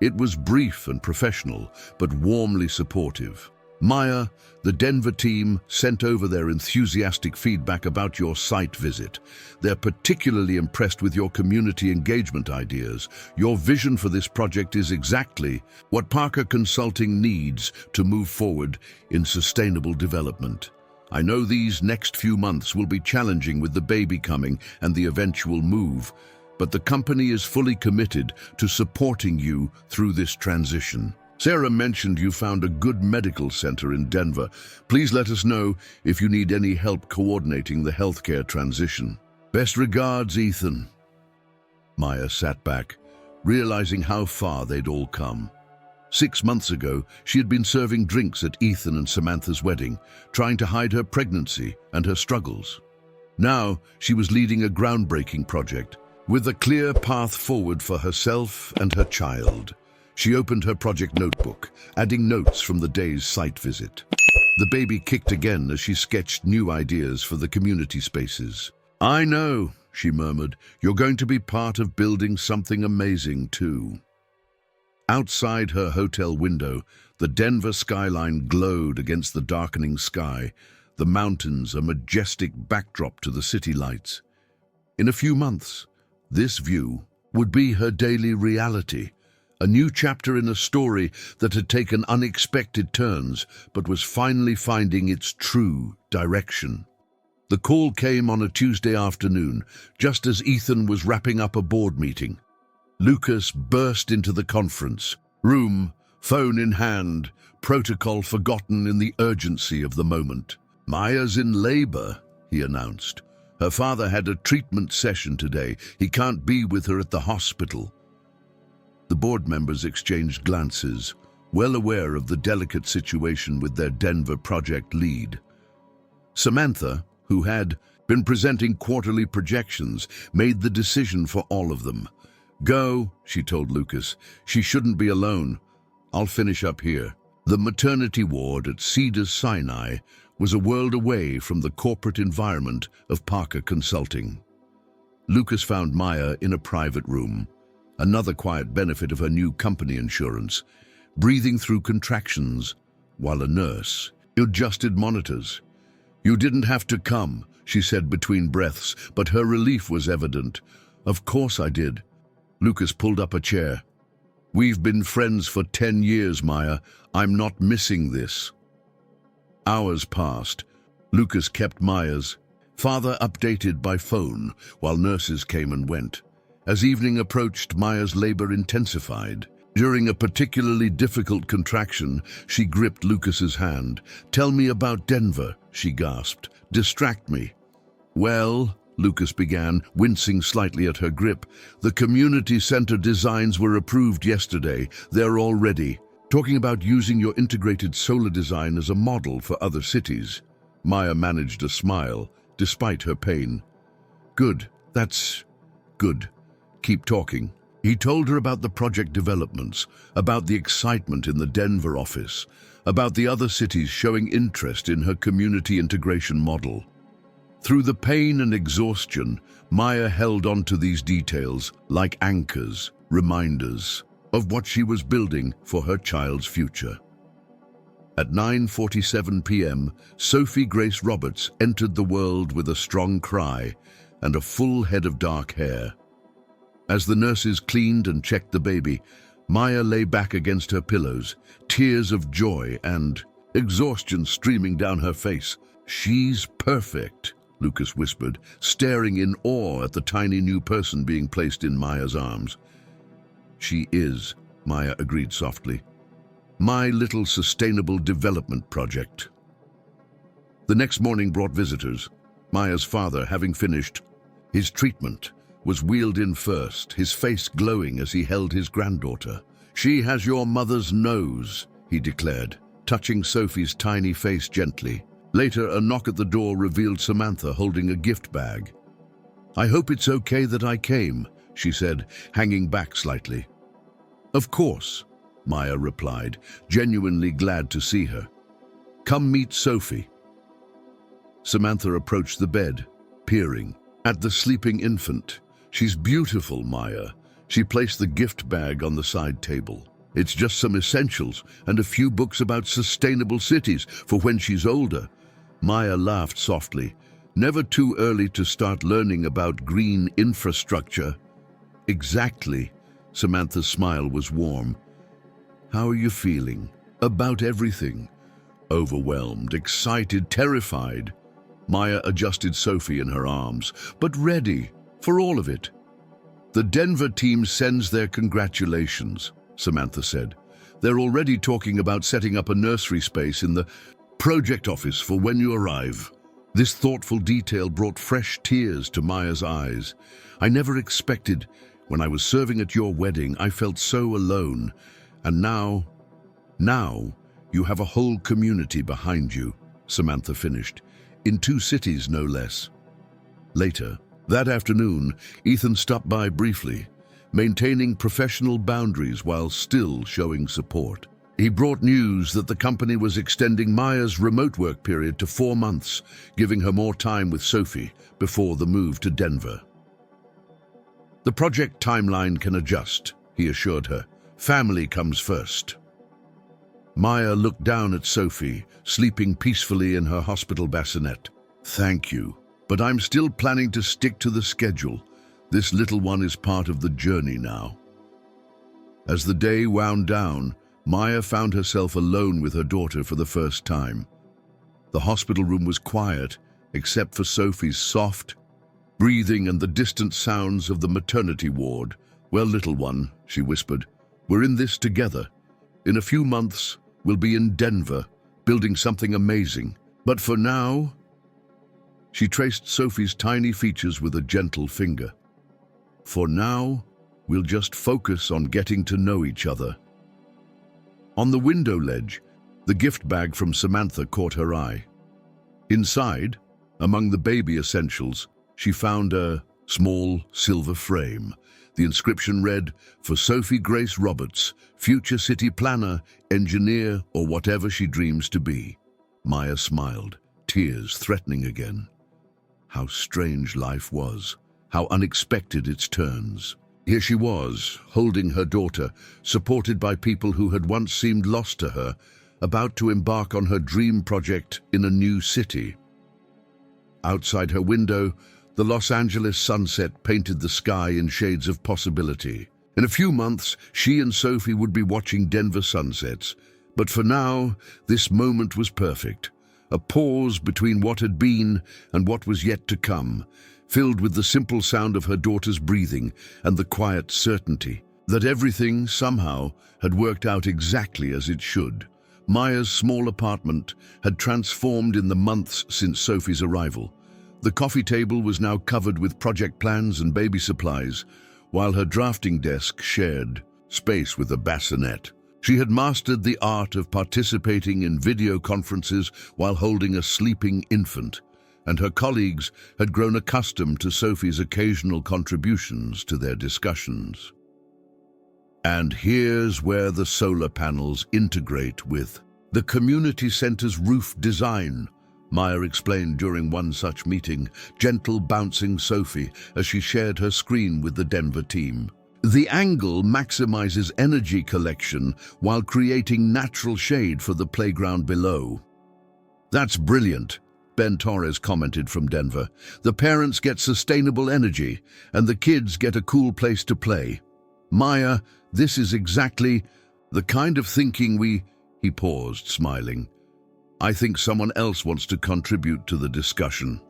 It was brief and professional, but warmly supportive. Maya, the Denver team sent over their enthusiastic feedback about your site visit. They're particularly impressed with your community engagement ideas. Your vision for this project is exactly what Parker Consulting needs to move forward in sustainable development. I know these next few months will be challenging with the baby coming and the eventual move, but the company is fully committed to supporting you through this transition. Sarah mentioned you found a good medical center in Denver. Please let us know if you need any help coordinating the healthcare transition. Best regards, Ethan. Maya sat back, realizing how far they'd all come. 6 months ago, she had been serving drinks at Ethan and Samantha's wedding, trying to hide her pregnancy and her struggles. Now, she was leading a groundbreaking project, with a clear path forward for herself and her child. She opened her project notebook, adding notes from the day's site visit. The baby kicked again as she sketched new ideas for the community spaces. I know, she murmured, you're going to be part of building something amazing too. Outside her hotel window, the Denver skyline glowed against the darkening sky, the mountains a majestic backdrop to the city lights. In a few months, this view would be her daily reality. A new chapter in a story that had taken unexpected turns, but was finally finding its true direction. The call came on a Tuesday afternoon, just as Ethan was wrapping up a board meeting. Lucas burst into the conference room, phone in hand, protocol forgotten in the urgency of the moment. Maya's in labor, he announced. Her father had a treatment session today. He can't be with her at the hospital. The board members exchanged glances, well aware of the delicate situation with their Denver project lead. Samantha, who had been presenting quarterly projections, made the decision for all of them. Go, she told Lucas. She shouldn't be alone. I'll finish up here. The maternity ward at Cedars-Sinai was a world away from the corporate environment of Parker Consulting. Lucas found Maya in a private room, another quiet benefit of her new company insurance, breathing through contractions while a nurse adjusted monitors. "You didn't have to come," she said between breaths, but her relief was evident. "Of course I did." Lucas pulled up a chair. "We've been friends for 10 years, Maya. I'm not missing this." Hours passed. Lucas kept Maya's father updated by phone while nurses came and went. As evening approached, Maya's labor intensified. During a particularly difficult contraction, she gripped Lucas's hand. "Tell me about Denver," she gasped. "Distract me." "Well," Lucas began, wincing slightly at her grip, "the community center designs were approved yesterday. They're all ready. Talking about using your integrated solar design as a model for other cities." Maya managed a smile, despite her pain. "Good, that's good. Keep talking." He told her about the project developments, about the excitement in the Denver office, about the other cities showing interest in her community integration model. Through the pain and exhaustion, Maya held on to these details like anchors, reminders of what she was building for her child's future. At 9:47 p.m., Sophie Grace Roberts entered the world with a strong cry and a full head of dark hair. As the nurses cleaned and checked the baby, Maya lay back against her pillows, tears of joy and exhaustion streaming down her face. "She's perfect," Lucas whispered, staring in awe at the tiny new person being placed in Maya's arms. "She is," Maya agreed softly. "My little sustainable development project." The next morning brought visitors. Maya's father, having finished his treatment, was wheeled in first, his face glowing as he held his granddaughter. "She has your mother's nose," he declared, touching Sophie's tiny face gently. Later, a knock at the door revealed Samantha holding a gift bag. "I hope it's okay that I came," she said, hanging back slightly. "Of course," Maya replied, genuinely glad to see her. "Come meet Sophie." Samantha approached the bed, peering at the sleeping infant. "She's beautiful, Maya." She placed the gift bag on the side table. "It's just some essentials and a few books about sustainable cities for when she's older." Maya laughed softly. "Never too early to start learning about green infrastructure." "Exactly." Samantha's smile was warm. "How are you feeling?" "About everything." "Overwhelmed, excited, terrified." Maya adjusted Sophie in her arms. "But ready for all of it." "The Denver team sends their congratulations," Samantha said. "They're already talking about setting up a nursery space in the project office for when you arrive." This thoughtful detail brought fresh tears to Maya's eyes. "I never expected. When I was serving at your wedding, I felt so alone. And now you have a whole community behind you," Samantha finished. "In 2 cities, no less." Later, that afternoon, Ethan stopped by briefly, maintaining professional boundaries while still showing support. He brought news that the company was extending Maya's remote work period to 4 months, giving her more time with Sophie before the move to Denver. "The project timeline can adjust," he assured her. "Family comes first." Maya looked down at Sophie, sleeping peacefully in her hospital bassinet. "Thank you, but I'm still planning to stick to the schedule. This little one is part of the journey now." As the day wound down, Maya found herself alone with her daughter for the first time. The hospital room was quiet, except for Sophie's soft breathing and the distant sounds of the maternity ward. "Well, little one," she whispered, "we're in this together. In a few months, we'll be in Denver, building something amazing. But for now..." She traced Sophie's tiny features with a gentle finger. "For now, we'll just focus on getting to know each other." On the window ledge, the gift bag from Samantha caught her eye. Inside, among the baby essentials, she found a small silver frame The inscription read, "For Sophie Grace Roberts, future city planner, engineer, or whatever she dreams to be." Maya smiled, tears threatening again. How strange life was, how unexpected its turns. Here she was, holding her daughter, supported by people who had once seemed lost to her, about to embark on her dream project in a new city. Outside her window, the Los Angeles sunset painted the sky in shades of possibility. In a few months, she and Sophie would be watching Denver sunsets. But for now, this moment was perfect. A pause between what had been and what was yet to come, filled with the simple sound of her daughter's breathing and the quiet certainty that everything, somehow, had worked out exactly as it should. Maya's small apartment had transformed in the months since Sophie's arrival. The coffee table was now covered with project plans and baby supplies, while her drafting desk shared space with a bassinet. She had mastered the art of participating in video conferences while holding a sleeping infant, and her colleagues had grown accustomed to Sophie's occasional contributions to their discussions. And here's where the solar panels integrate with the community center's roof design, Maya explained during one such meeting, gentle bouncing Sophie as she shared her screen with the Denver team. The angle maximizes energy collection while creating natural shade for the playground below. "That's brilliant," Ben Torres commented from Denver. "The parents get sustainable energy, and the kids get a cool place to play. Maya, this is exactly the kind of thinking we—" He paused, smiling. "I think someone else wants to contribute to the discussion."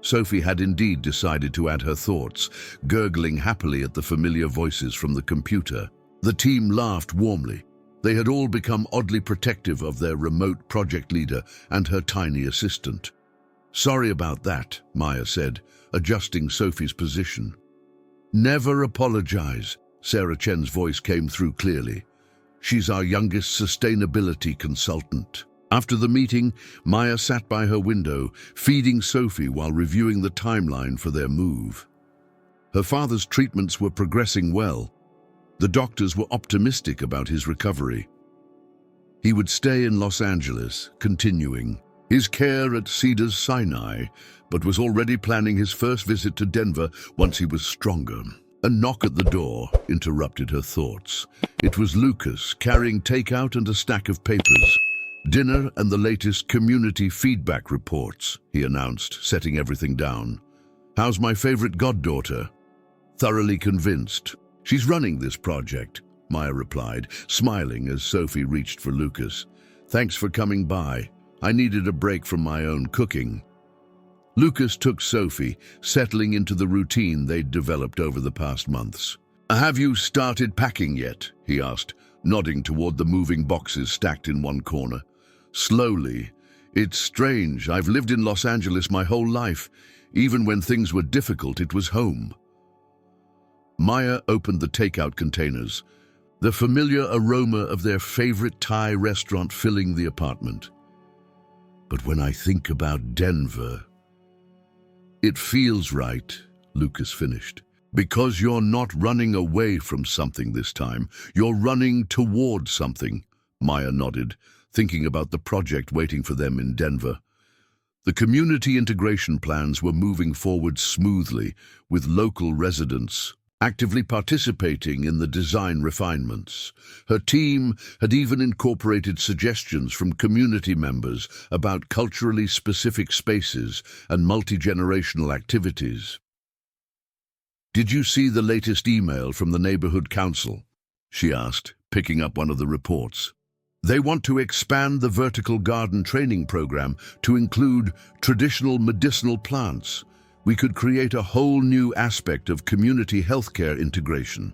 Sophie had indeed decided to add her thoughts, gurgling happily at the familiar voices from the computer. The team laughed warmly. They had all become oddly protective of their remote project leader and her tiny assistant. "Sorry about that," Maya said, adjusting Sophie's position. "Never apologize," Sarah Chen's voice came through clearly. "She's our youngest sustainability consultant." After the meeting, Maya sat by her window, feeding Sophie while reviewing the timeline for their move. Her father's treatments were progressing well. The doctors were optimistic about his recovery. He would stay in Los Angeles, continuing his care at Cedars-Sinai, but was already planning his first visit to Denver once he was stronger. A knock at the door interrupted her thoughts. It was Lucas, carrying takeout and a stack of papers. "Dinner and the latest community feedback reports," he announced, setting everything down. "How's my favorite goddaughter?" "Thoroughly convinced. She's running this project," Maya replied, smiling as Sophie reached for Lucas. "Thanks for coming by. I needed a break from my own cooking." Lucas took Sophie, settling into the routine they'd developed over the past months. "Have you started packing yet?" he asked, nodding toward the moving boxes stacked in one corner. "Slowly. It's strange. I've lived in Los Angeles my whole life. Even when things were difficult, it was home." Maya opened the takeout containers, the familiar aroma of their favorite Thai restaurant filling the apartment. "But when I think about Denver—" "It feels right," Lucas finished. "Because you're not running away from something this time. You're running toward something," Maya nodded, thinking about the project waiting for them in Denver. The community integration plans were moving forward smoothly, with local residents actively participating in the design refinements. Her team had even incorporated suggestions from community members about culturally specific spaces and multi-generational activities. "Did you see the latest email from the neighborhood council?" she asked, picking up one of the reports. "They want to expand the vertical garden training program to include traditional medicinal plants. We could create a whole new aspect of community healthcare integration."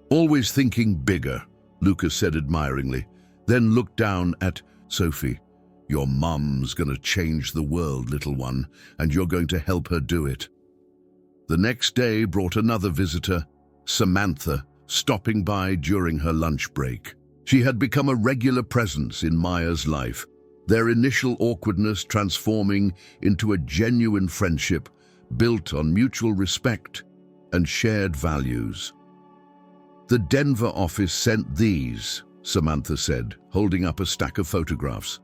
"Always thinking bigger," Lucas said admiringly, then looked down at Sophie. "Your mom's gonna change the world, little one, and you're going to help her do it." The next day brought another visitor, Samantha, stopping by during her lunch break. She had become a regular presence in Maya's life, their initial awkwardness transforming into a genuine friendship built on mutual respect. and shared values. "The Denver office sent these," Samantha said, holding up a stack of photographs.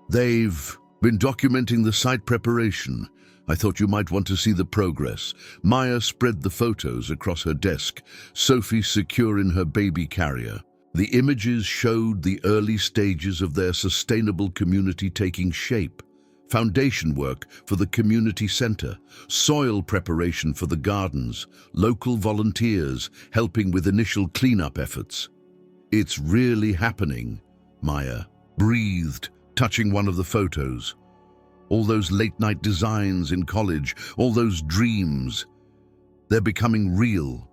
"They've been documenting the site preparation. I thought you might want to see the progress." Maya spread the photos across her desk, Sophie secure in her baby carrier. The images showed the early stages of their sustainable community taking shape. Foundation work for the community center, soil preparation for the gardens, local volunteers helping with initial cleanup efforts. "It's really happening," Maya breathed, touching one of the photos. All those late-night designs in college, all those dreams, they're becoming real.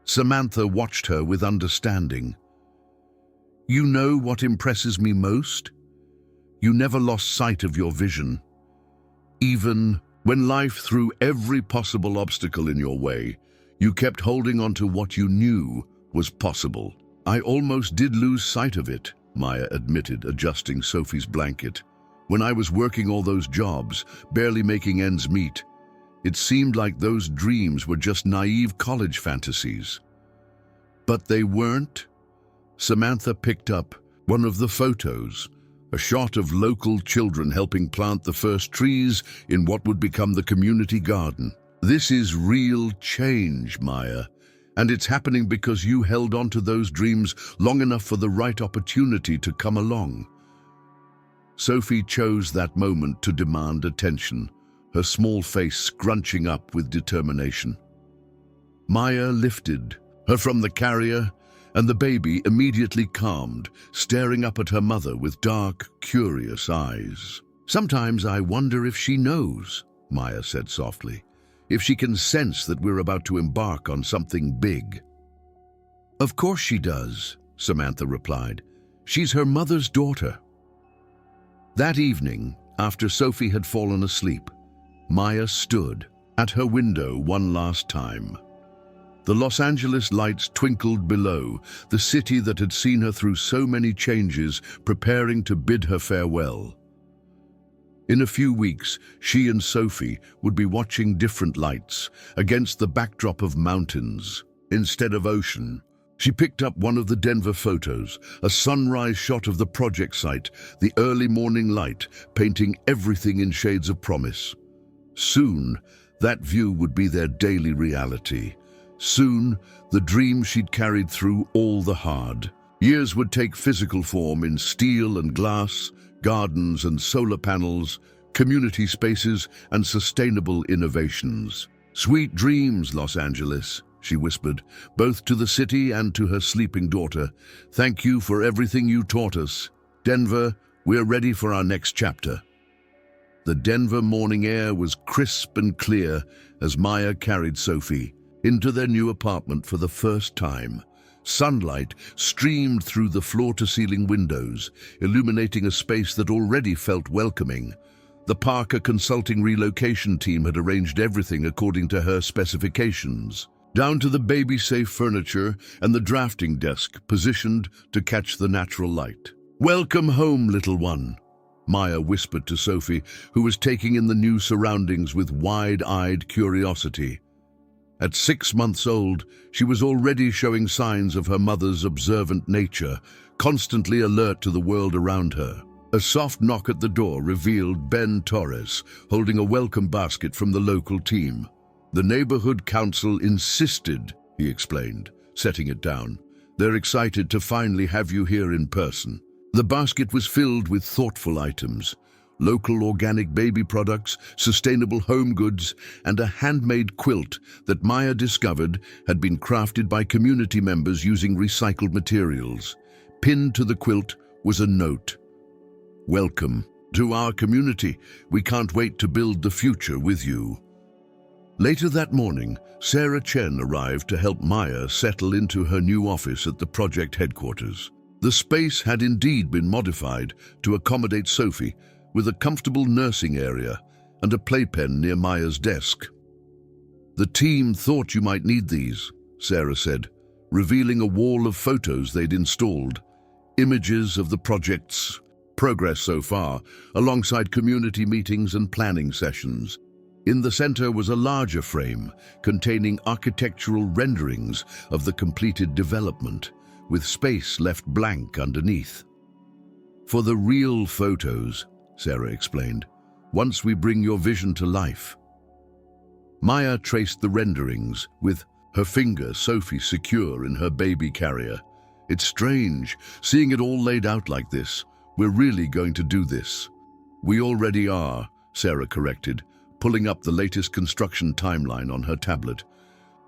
Samantha watched her with understanding. "You know what impresses me most? You never lost sight of your vision. Even when life threw every possible obstacle in your way, you kept holding on to what you knew was possible." "I almost did lose sight of it," Maya admitted, adjusting Sophie's blanket. "When I was working all those jobs, barely making ends meet, it seemed like those dreams were just naive college fantasies." "But they weren't." Samantha picked up one of the photos, a shot of local children helping plant the first trees in what would become the community garden. "This is real change, Maya, and it's happening because you held on to those dreams long enough for the right opportunity to come along." Sophie chose that moment to demand attention, her small face scrunching up with determination. Maya lifted her from the carrier, and the baby immediately calmed, staring up at her mother with dark, curious eyes. "Sometimes I wonder if she knows," Maya said softly, "if she can sense that we're about to embark on something big." "Of course she does," Samantha replied. "She's her mother's daughter." That evening, after Sophie had fallen asleep, Maya stood at her window one last time. The Los Angeles lights twinkled below, the city that had seen her through so many changes, preparing to bid her farewell. In a few weeks, she and Sophie would be watching different lights against the backdrop of mountains instead of ocean. She picked up one of the Denver photos, a sunrise shot of the project site, the early morning light, painting everything in shades of promise. Soon, that view would be their daily reality. Soon, the dream she'd carried through all the hard years would take physical form in steel and glass, gardens and solar panels, community spaces and sustainable innovations. "Sweet dreams, Los Angeles," she whispered, both to the city and to her sleeping daughter. "Thank you for everything you taught us. Denver, we're ready for our next chapter." The Denver morning air was crisp and clear as Maya carried Sophie into their new apartment for the first time. Sunlight streamed through the floor-to-ceiling windows, illuminating a space that already felt welcoming. The Parker Consulting relocation team had arranged everything according to her specifications, down to the baby-safe furniture and the drafting desk positioned to catch the natural light. "Welcome home, little one," Maya whispered to Sophie, who was taking in the new surroundings with wide-eyed curiosity. At 6 months old, she was already showing signs of her mother's observant nature, constantly alert to the world around her. A soft knock at the door revealed Ben Torres, holding a welcome basket from the local team. "The neighborhood council insisted," he explained, setting it down. "They're excited to finally have you here in person." The basket was filled with thoughtful items: local organic baby products, sustainable home goods, and a handmade quilt that Maya discovered had been crafted by community members using recycled materials. Pinned to the quilt was a note: "Welcome to our community. We can't wait to build the future with you." Later that morning, Sarah Chen arrived to help Maya settle into her new office at the project headquarters. The space had indeed been modified to accommodate Sophie, with a comfortable nursing area and a playpen near Maya's desk. "The team thought you might need these," Sarah said, revealing a wall of photos they'd installed, images of the project's progress so far, alongside community meetings and planning sessions. In the center was a larger frame containing architectural renderings of the completed development, with space left blank underneath. "For the real photos," Sarah explained, "once we bring your vision to life." Maya traced the renderings, with her finger Sophie secure in her baby carrier. "It's strange, seeing it all laid out like this. We're really going to do this." "We already are," Sarah corrected, pulling up the latest construction timeline on her tablet.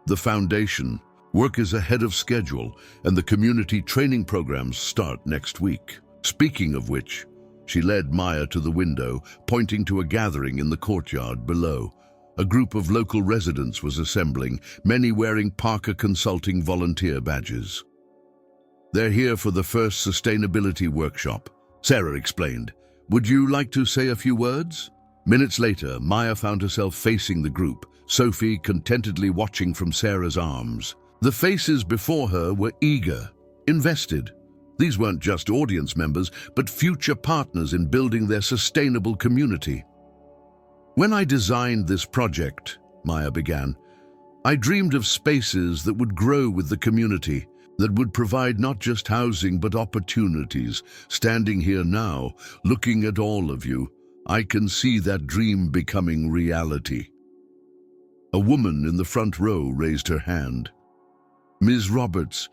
"The foundation work is ahead of schedule, and the community training programs start next week. Speaking of which," she led Maya to the window, pointing to a gathering in the courtyard below. A group of local residents was assembling, many wearing Parker Consulting volunteer badges. "They're here for the first sustainability workshop," Sarah explained. "Would you like to say a few words?" Minutes later, Maya found herself facing the group, Sophie contentedly watching from Sarah's arms. The faces before her were eager, invested. These weren't just audience members, but future partners in building their sustainable community. "When I designed this project," Maya began, "I dreamed of spaces that would grow with the community, that would provide not just housing but opportunities. Standing here now, looking at all of you, I can see that dream becoming reality." A woman in the front row raised her hand. "Ms. Roberts,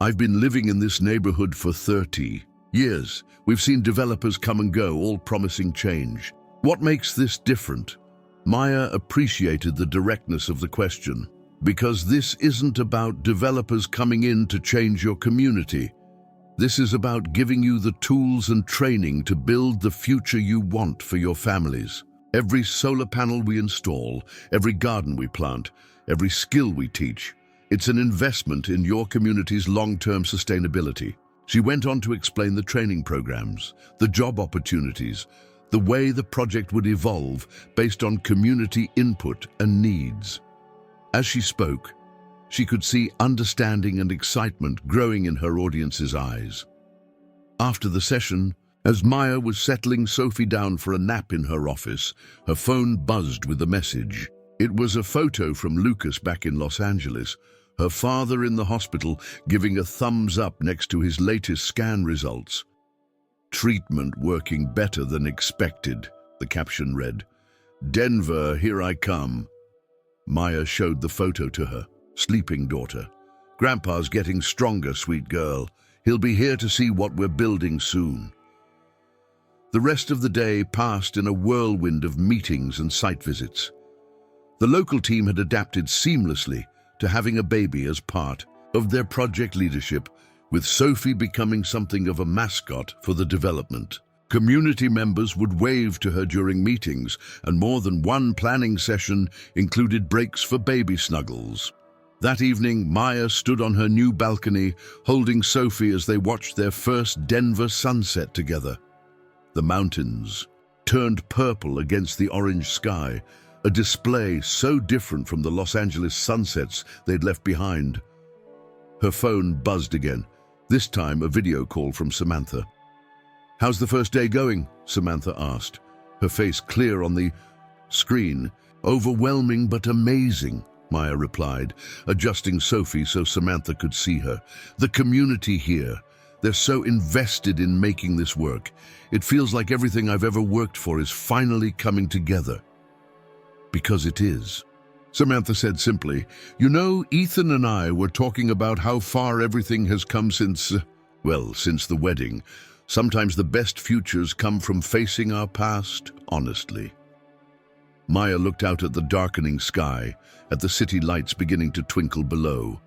I've been living in this neighborhood for 30 years. We've seen developers come and go, all promising change. What makes this different?" Maya appreciated the directness of the question. "Because this isn't about developers coming in to change your community. This is about giving you the tools and training to build the future you want for your families. Every solar panel we install, every garden we plant, every skill we teach, it's an investment in your community's long-term sustainability." She went on to explain the training programs, the job opportunities, the way the project would evolve based on community input and needs. As she spoke, she could see understanding and excitement growing in her audience's eyes. After the session, as Maya was settling Sophie down for a nap in her office, her phone buzzed with a message. It was a photo from Lucas back in Los Angeles, her father in the hospital giving a thumbs up next to his latest scan results. "Treatment working better than expected," the caption read. "Denver, here I come." Maya showed the photo to her sleeping daughter. "Grandpa's getting stronger, sweet girl. He'll be here to see what we're building soon." The rest of the day passed in a whirlwind of meetings and site visits. The local team had adapted seamlessly to having a baby as part of their project leadership, with Sophie becoming something of a mascot for the development. Community members would wave to her during meetings, and more than one planning session included breaks for baby snuggles. That evening, Maya stood on her new balcony, holding Sophie as they watched their first Denver sunset together. The mountains turned purple against the orange sky, a display so different from the Los Angeles sunsets they'd left behind. Her phone buzzed again, this time a video call from Samantha. "How's the first day going?" Samantha asked, her face clear on the screen. "Overwhelming but amazing," Maya replied, adjusting Sophie so Samantha could see her. "The community here, they're so invested in making this work. It feels like everything I've ever worked for is finally coming together." "Because it is," Samantha said simply. "You know, Ethan and I were talking about how far everything has come since the wedding. Sometimes the best futures come from facing our past honestly." Maya looked out at the darkening sky, at the city lights beginning to twinkle below.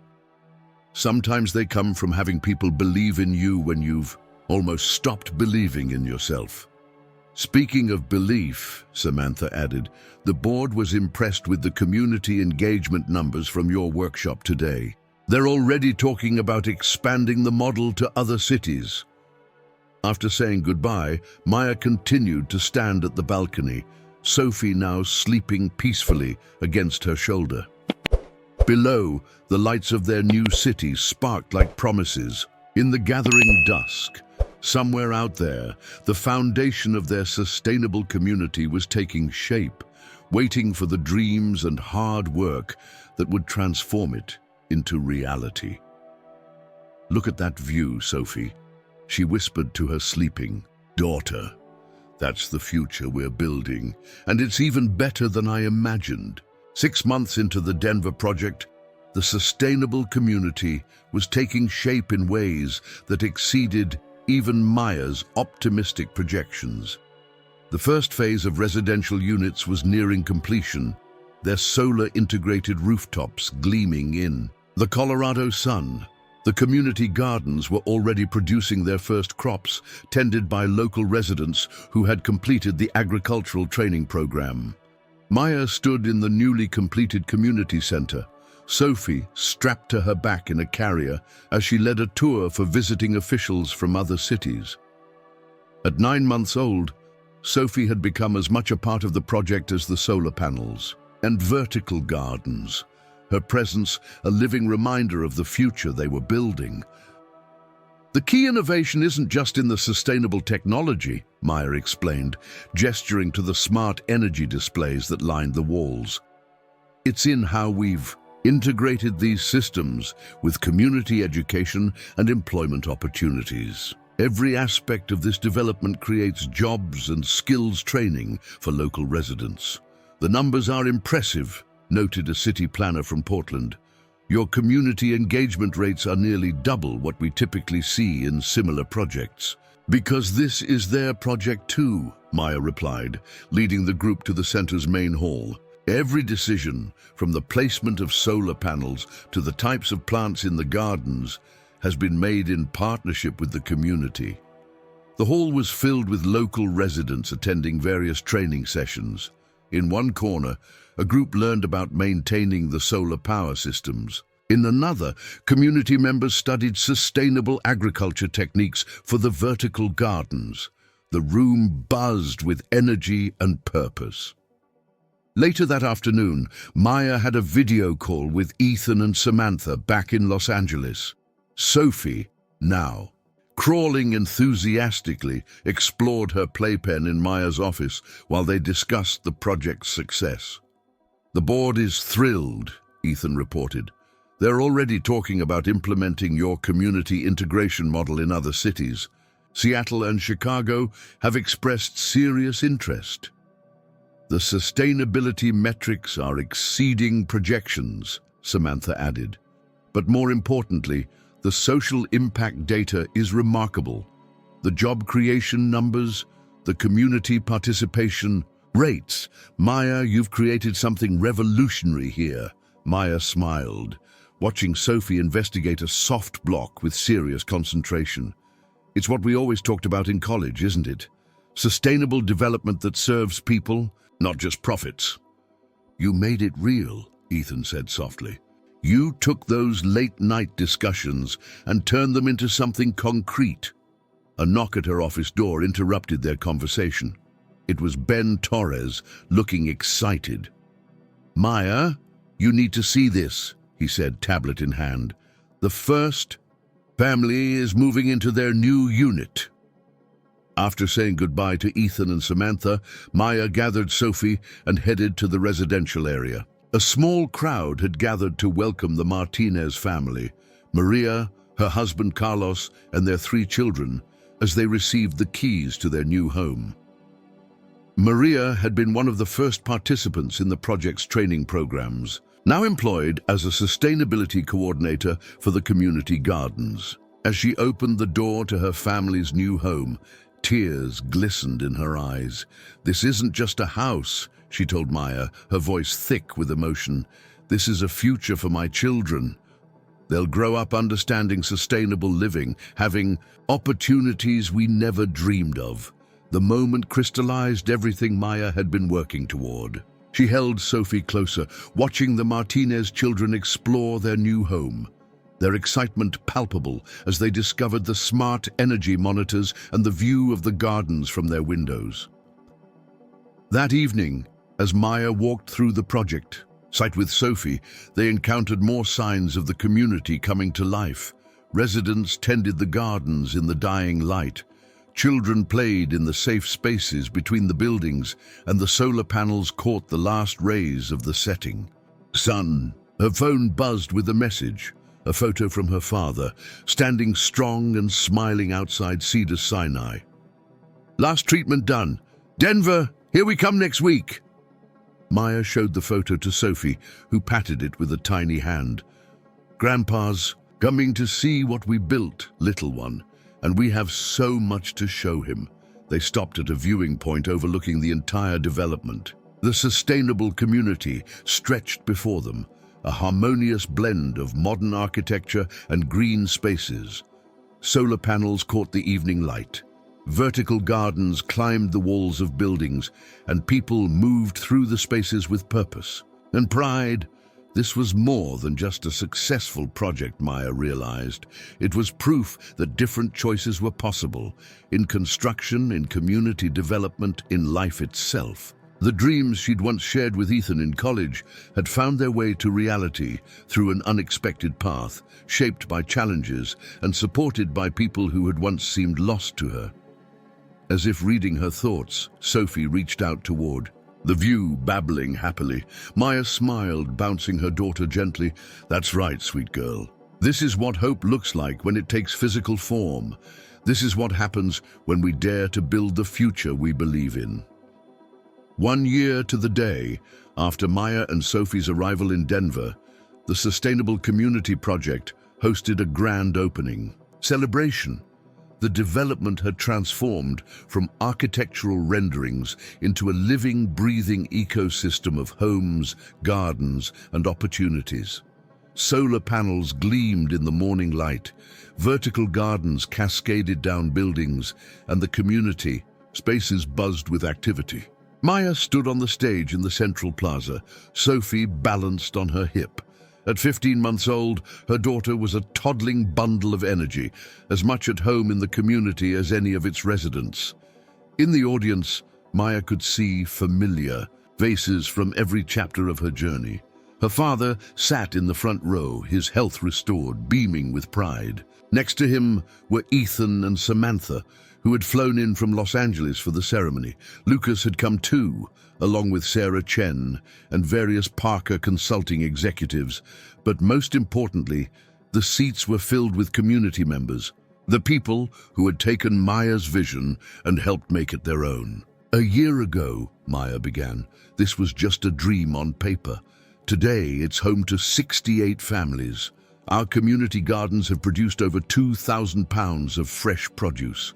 "Sometimes they come from having people believe in you when you've almost stopped believing in yourself." "Speaking of belief," Samantha added, "the board was impressed with the community engagement numbers from your workshop today. They're already talking about expanding the model to other cities." After saying goodbye, Maya continued to stand at the balcony, Sophie now sleeping peacefully against her shoulder. Below, the lights of their new city sparked like promises. In the gathering dusk, somewhere out there, the foundation of their sustainable community was taking shape. waiting for the dreams and hard work that would transform it into reality. "Look at that view, Sophie," she whispered to her sleeping daughter. "That's the future we're building, and it's even better than I imagined." 6 months into the Denver project, the sustainable community was taking shape in ways that exceeded even Maya's optimistic projections. The first phase of residential units was nearing completion, their solar-integrated rooftops gleaming in the Colorado sun. The community gardens were already producing their first crops, tended by local residents who had completed the agricultural training program. Maya stood in the newly completed community center, Sophie strapped to her back in a carrier as she led a tour for visiting officials from other cities. At 9 months old, Sophie had become as much a part of the project as the solar panels and vertical gardens, her presence a living reminder of the future they were building. "The key innovation isn't just in the sustainable technology," Maya explained, gesturing to the smart energy displays that lined the walls. "It's in how we've integrated these systems with community education and employment opportunities. Every aspect of this development creates jobs and skills training for local residents. The numbers are impressive," noted a city planner from Portland. "Your community engagement rates are nearly double what we typically see in similar projects." "Because this is their project too," Maya replied, leading the group to the center's main hall. "Every decision, from the placement of solar panels to the types of plants in the gardens, has been made in partnership with the community." The hall was filled with local residents attending various training sessions. In one corner, a group learned about maintaining the solar power systems. In another, community members studied sustainable agriculture techniques for the vertical gardens. The room buzzed with energy and purpose. Later that afternoon, Maya had a video call with Ethan and Samantha back in Los Angeles. Sophie, now crawling enthusiastically, explored her playpen in Maya's office while they discussed the project's success. "The board is thrilled," Ethan reported. "They're already talking about implementing your community integration model in other cities. Seattle and Chicago have expressed serious interest. The sustainability metrics are exceeding projections," Samantha added. "But more importantly, the social impact data is remarkable. The job creation numbers, the community participation rates. Maya, you've created something revolutionary here." Maya smiled, watching Sophie investigate a soft block with serious concentration. "It's what we always talked about in college, isn't it? Sustainable development that serves people, not just profits." "You made it real," Ethan said softly. "You took those late-night discussions and turned them into something concrete." A knock at her office door interrupted their conversation. It was Ben Torres, looking excited. "Maya, you need to see this," he said, tablet in hand. "The first family is moving into their new unit." After saying goodbye to Ethan and Samantha, Maya gathered Sophie and headed to the residential area. A small crowd had gathered to welcome the Martinez family, Maria, her husband Carlos, and their 3 children, as they received the keys to their new home. Maria had been one of the first participants in the project's training programs, now employed as a sustainability coordinator for the community gardens. As she opened the door to her family's new home, tears glistened in her eyes. "This isn't just a house," she told Maya, her voice thick with emotion. "This is a future for my children. They'll grow up understanding sustainable living, having opportunities we never dreamed of." The moment crystallized everything Maya had been working toward. She held Sophie closer, watching the Martinez children explore their new home, their excitement palpable as they discovered the smart energy monitors and the view of the gardens from their windows. That evening, as Maya walked through the project site with Sophie, they encountered more signs of the community coming to life. Residents tended the gardens in the dying light, Children played in the safe spaces between the buildings, and the solar panels caught the last rays of the setting. Son, her phone buzzed with a message, a photo from her father, standing strong and smiling outside Cedars-Sinai. Last treatment done. Denver, here we come next week. Maya showed the photo to Sophie, who patted it with a tiny hand. Grandpa's coming to see what we built, little one, and we have so much to show him. They stopped at a viewing point overlooking the entire development. The sustainable community stretched before them, a harmonious blend of modern architecture and green spaces. Solar panels caught the evening light. Vertical gardens climbed the walls of buildings, and people moved through the spaces with purpose and pride. This was more than just a successful project, Maya realized. It was proof that different choices were possible, in construction, in community development, in life itself. The dreams she'd once shared with Ethan in college had found their way to reality through an unexpected path, shaped by challenges and supported by people who had once seemed lost to her. As if reading her thoughts, Sophie reached out toward the view, babbling happily. Maya smiled, bouncing her daughter gently. That's right, sweet girl. This is what hope looks like when it takes physical form. This is what happens when we dare to build the future we believe in. 1 year to the day after Maya and Sophie's arrival in Denver, the Sustainable Community Project hosted a grand opening celebration. The development had transformed from architectural renderings into a living, breathing ecosystem of homes, gardens, and opportunities. Solar panels gleamed in the morning light, vertical gardens cascaded down buildings, and the community spaces buzzed with activity. Maya stood on the stage in the central plaza, Sophie balanced on her hip. At 15 months old, her daughter was a toddling bundle of energy, as much at home in the community as any of its residents. In the audience, Maya could see familiar faces from every chapter of her journey. Her father sat in the front row, his health restored, beaming with pride. Next to him were Ethan and Samantha, who had flown in from Los Angeles for the ceremony. Lucas had come too, along with Sarah Chen and various Parker Consulting executives. But most importantly, the seats were filled with community members, the people who had taken Maya's vision and helped make it their own. A year ago, Maya began, this was just a dream on paper. Today, it's home to 68 families. Our community gardens have produced over 2,000 pounds of fresh produce.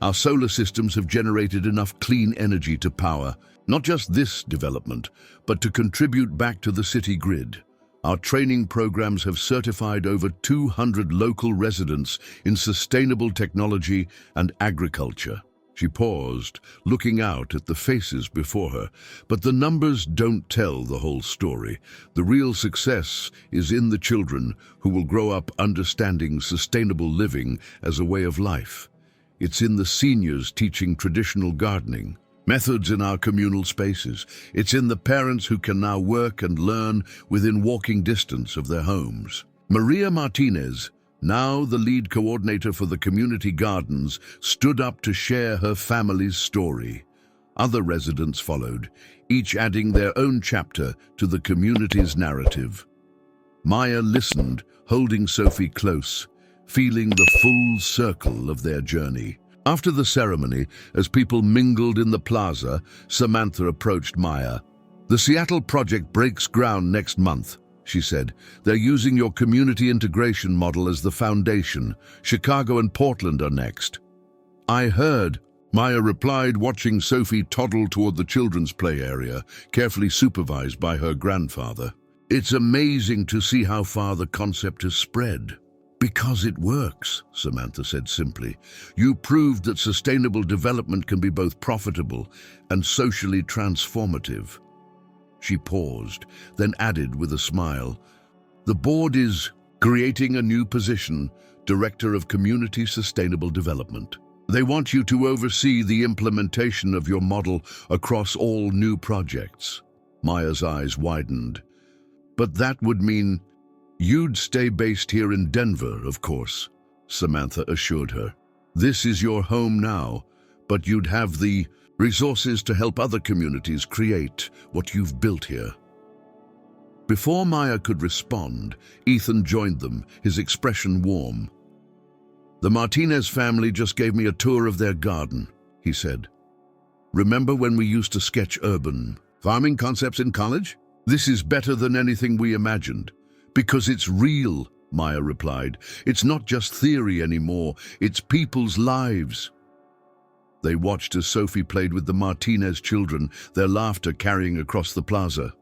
Our solar systems have generated enough clean energy to power not just this development, but to contribute back to the city grid. Our training programs have certified over 200 local residents in sustainable technology and agriculture. She paused, looking out at the faces before her. But the numbers don't tell the whole story. The real success is in the children who will grow up understanding sustainable living as a way of life. It's in the seniors teaching traditional gardening methods in our communal spaces. It's in the parents who can now work and learn within walking distance of their homes. Maria Martinez, now the lead coordinator for the community gardens, stood up to share her family's story. Other residents followed, each adding their own chapter to the community's narrative. Maya listened, holding Sophie close, feeling the full circle of their journey. After the ceremony, as people mingled in the plaza, Samantha approached Maya. "The Seattle project breaks ground next month," she said. "They're using your community integration model as the foundation. Chicago and Portland are next." "I heard," Maya replied, watching Sophie toddle toward the children's play area, carefully supervised by her grandfather. "It's amazing to see how far the concept has spread." "Because it works," Samantha said simply. "You proved that sustainable development can be both profitable and socially transformative." She paused, then added with a smile, "The board is creating a new position, Director of Community Sustainable Development. They want you to oversee the implementation of your model across all new projects." Maya's eyes widened. "But that would mean you'd stay based here in Denver, of course," Samantha assured her. This is your home now, but you'd have the resources to help other communities create what you've built here." Before Maya could respond, Ethan joined them, his expression warm. "The Martinez family just gave me a tour of their garden," he said. "Remember when we used to sketch urban farming concepts in college? This is better than anything we imagined. Because it's real," Maya replied. "It's not just theory anymore, it's people's lives." They watched as Sophie played with the Martinez children, their laughter carrying across the plaza.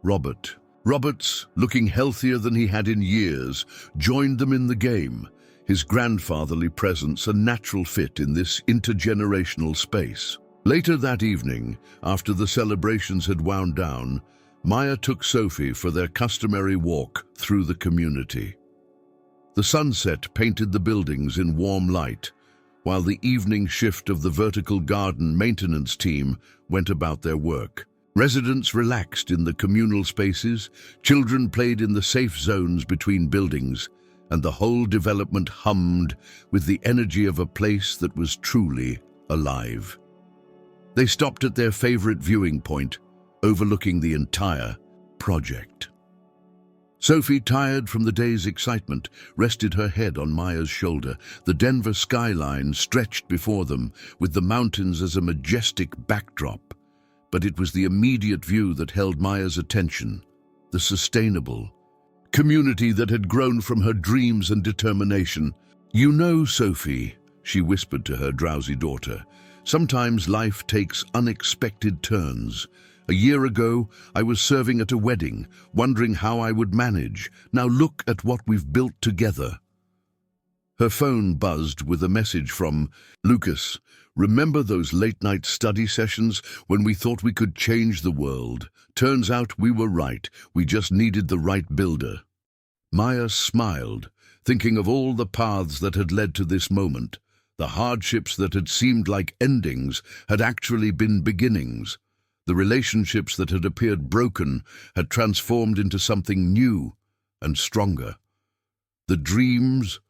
Roberts, looking healthier than he had in years, joined them in the game, his grandfatherly presence a natural fit in this intergenerational space. Later that evening, after the celebrations had wound down, Maya took Sophie for their customary walk through the community. The sunset painted the buildings in warm light, while the evening shift of the vertical garden maintenance team went about their work. Residents relaxed in the communal spaces, children played in the safe zones between buildings, and the whole development hummed with the energy of a place that was truly alive. They stopped at their favorite viewing point, overlooking the entire project. Sophie, tired from the day's excitement, rested her head on Maya's shoulder. The Denver skyline stretched before them, with the mountains as a majestic backdrop. But it was the immediate view that held Maya's attention, the sustainable community that had grown from her dreams and determination. "You know, Sophie," she whispered to her drowsy daughter, "sometimes life takes unexpected turns. A year ago, I was serving at a wedding, wondering how I would manage. Now look at what we've built together." Her phone buzzed with a message from Lucas. "Remember those late-night study sessions when we thought we could change the world? Turns out we were right. We just needed the right builder." Maya smiled, thinking of all the paths that had led to this moment. The hardships that had seemed like endings had actually been beginnings. The relationships that had appeared broken had transformed into something new and stronger. The dreams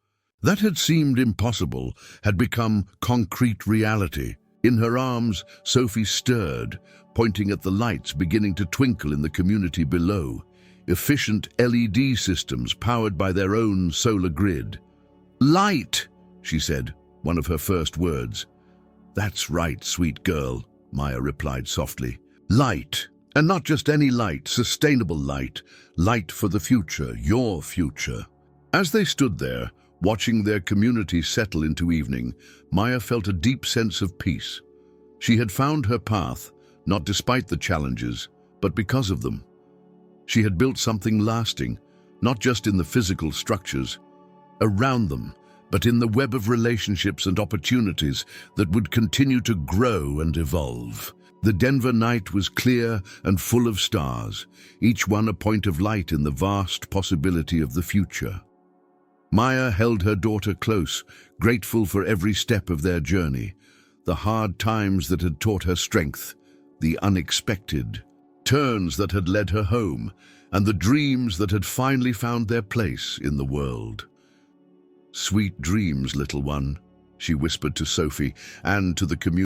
that had seemed impossible had become concrete reality. In her arms, Sophie stirred, pointing at the lights beginning to twinkle in the community below, efficient LED systems powered by their own solar grid. "Light," she said, one of her first words. "That's right, sweet girl," Maya replied softly. "Light, and not just any light, sustainable light. Light for the future, your future." As they stood there, watching their community settle into evening, Maya felt a deep sense of peace. She had found her path, not despite the challenges, but because of them. She had built something lasting, not just in the physical structures around them, but in the web of relationships and opportunities that would continue to grow and evolve. The Denver night was clear and full of stars, each one a point of light in the vast possibility of the future. Maya held her daughter close, grateful for every step of their journey, the hard times that had taught her strength, the unexpected turns that had led her home, and the dreams that had finally found their place in the world. "Sweet dreams, little one," she whispered to Sophie and to the community.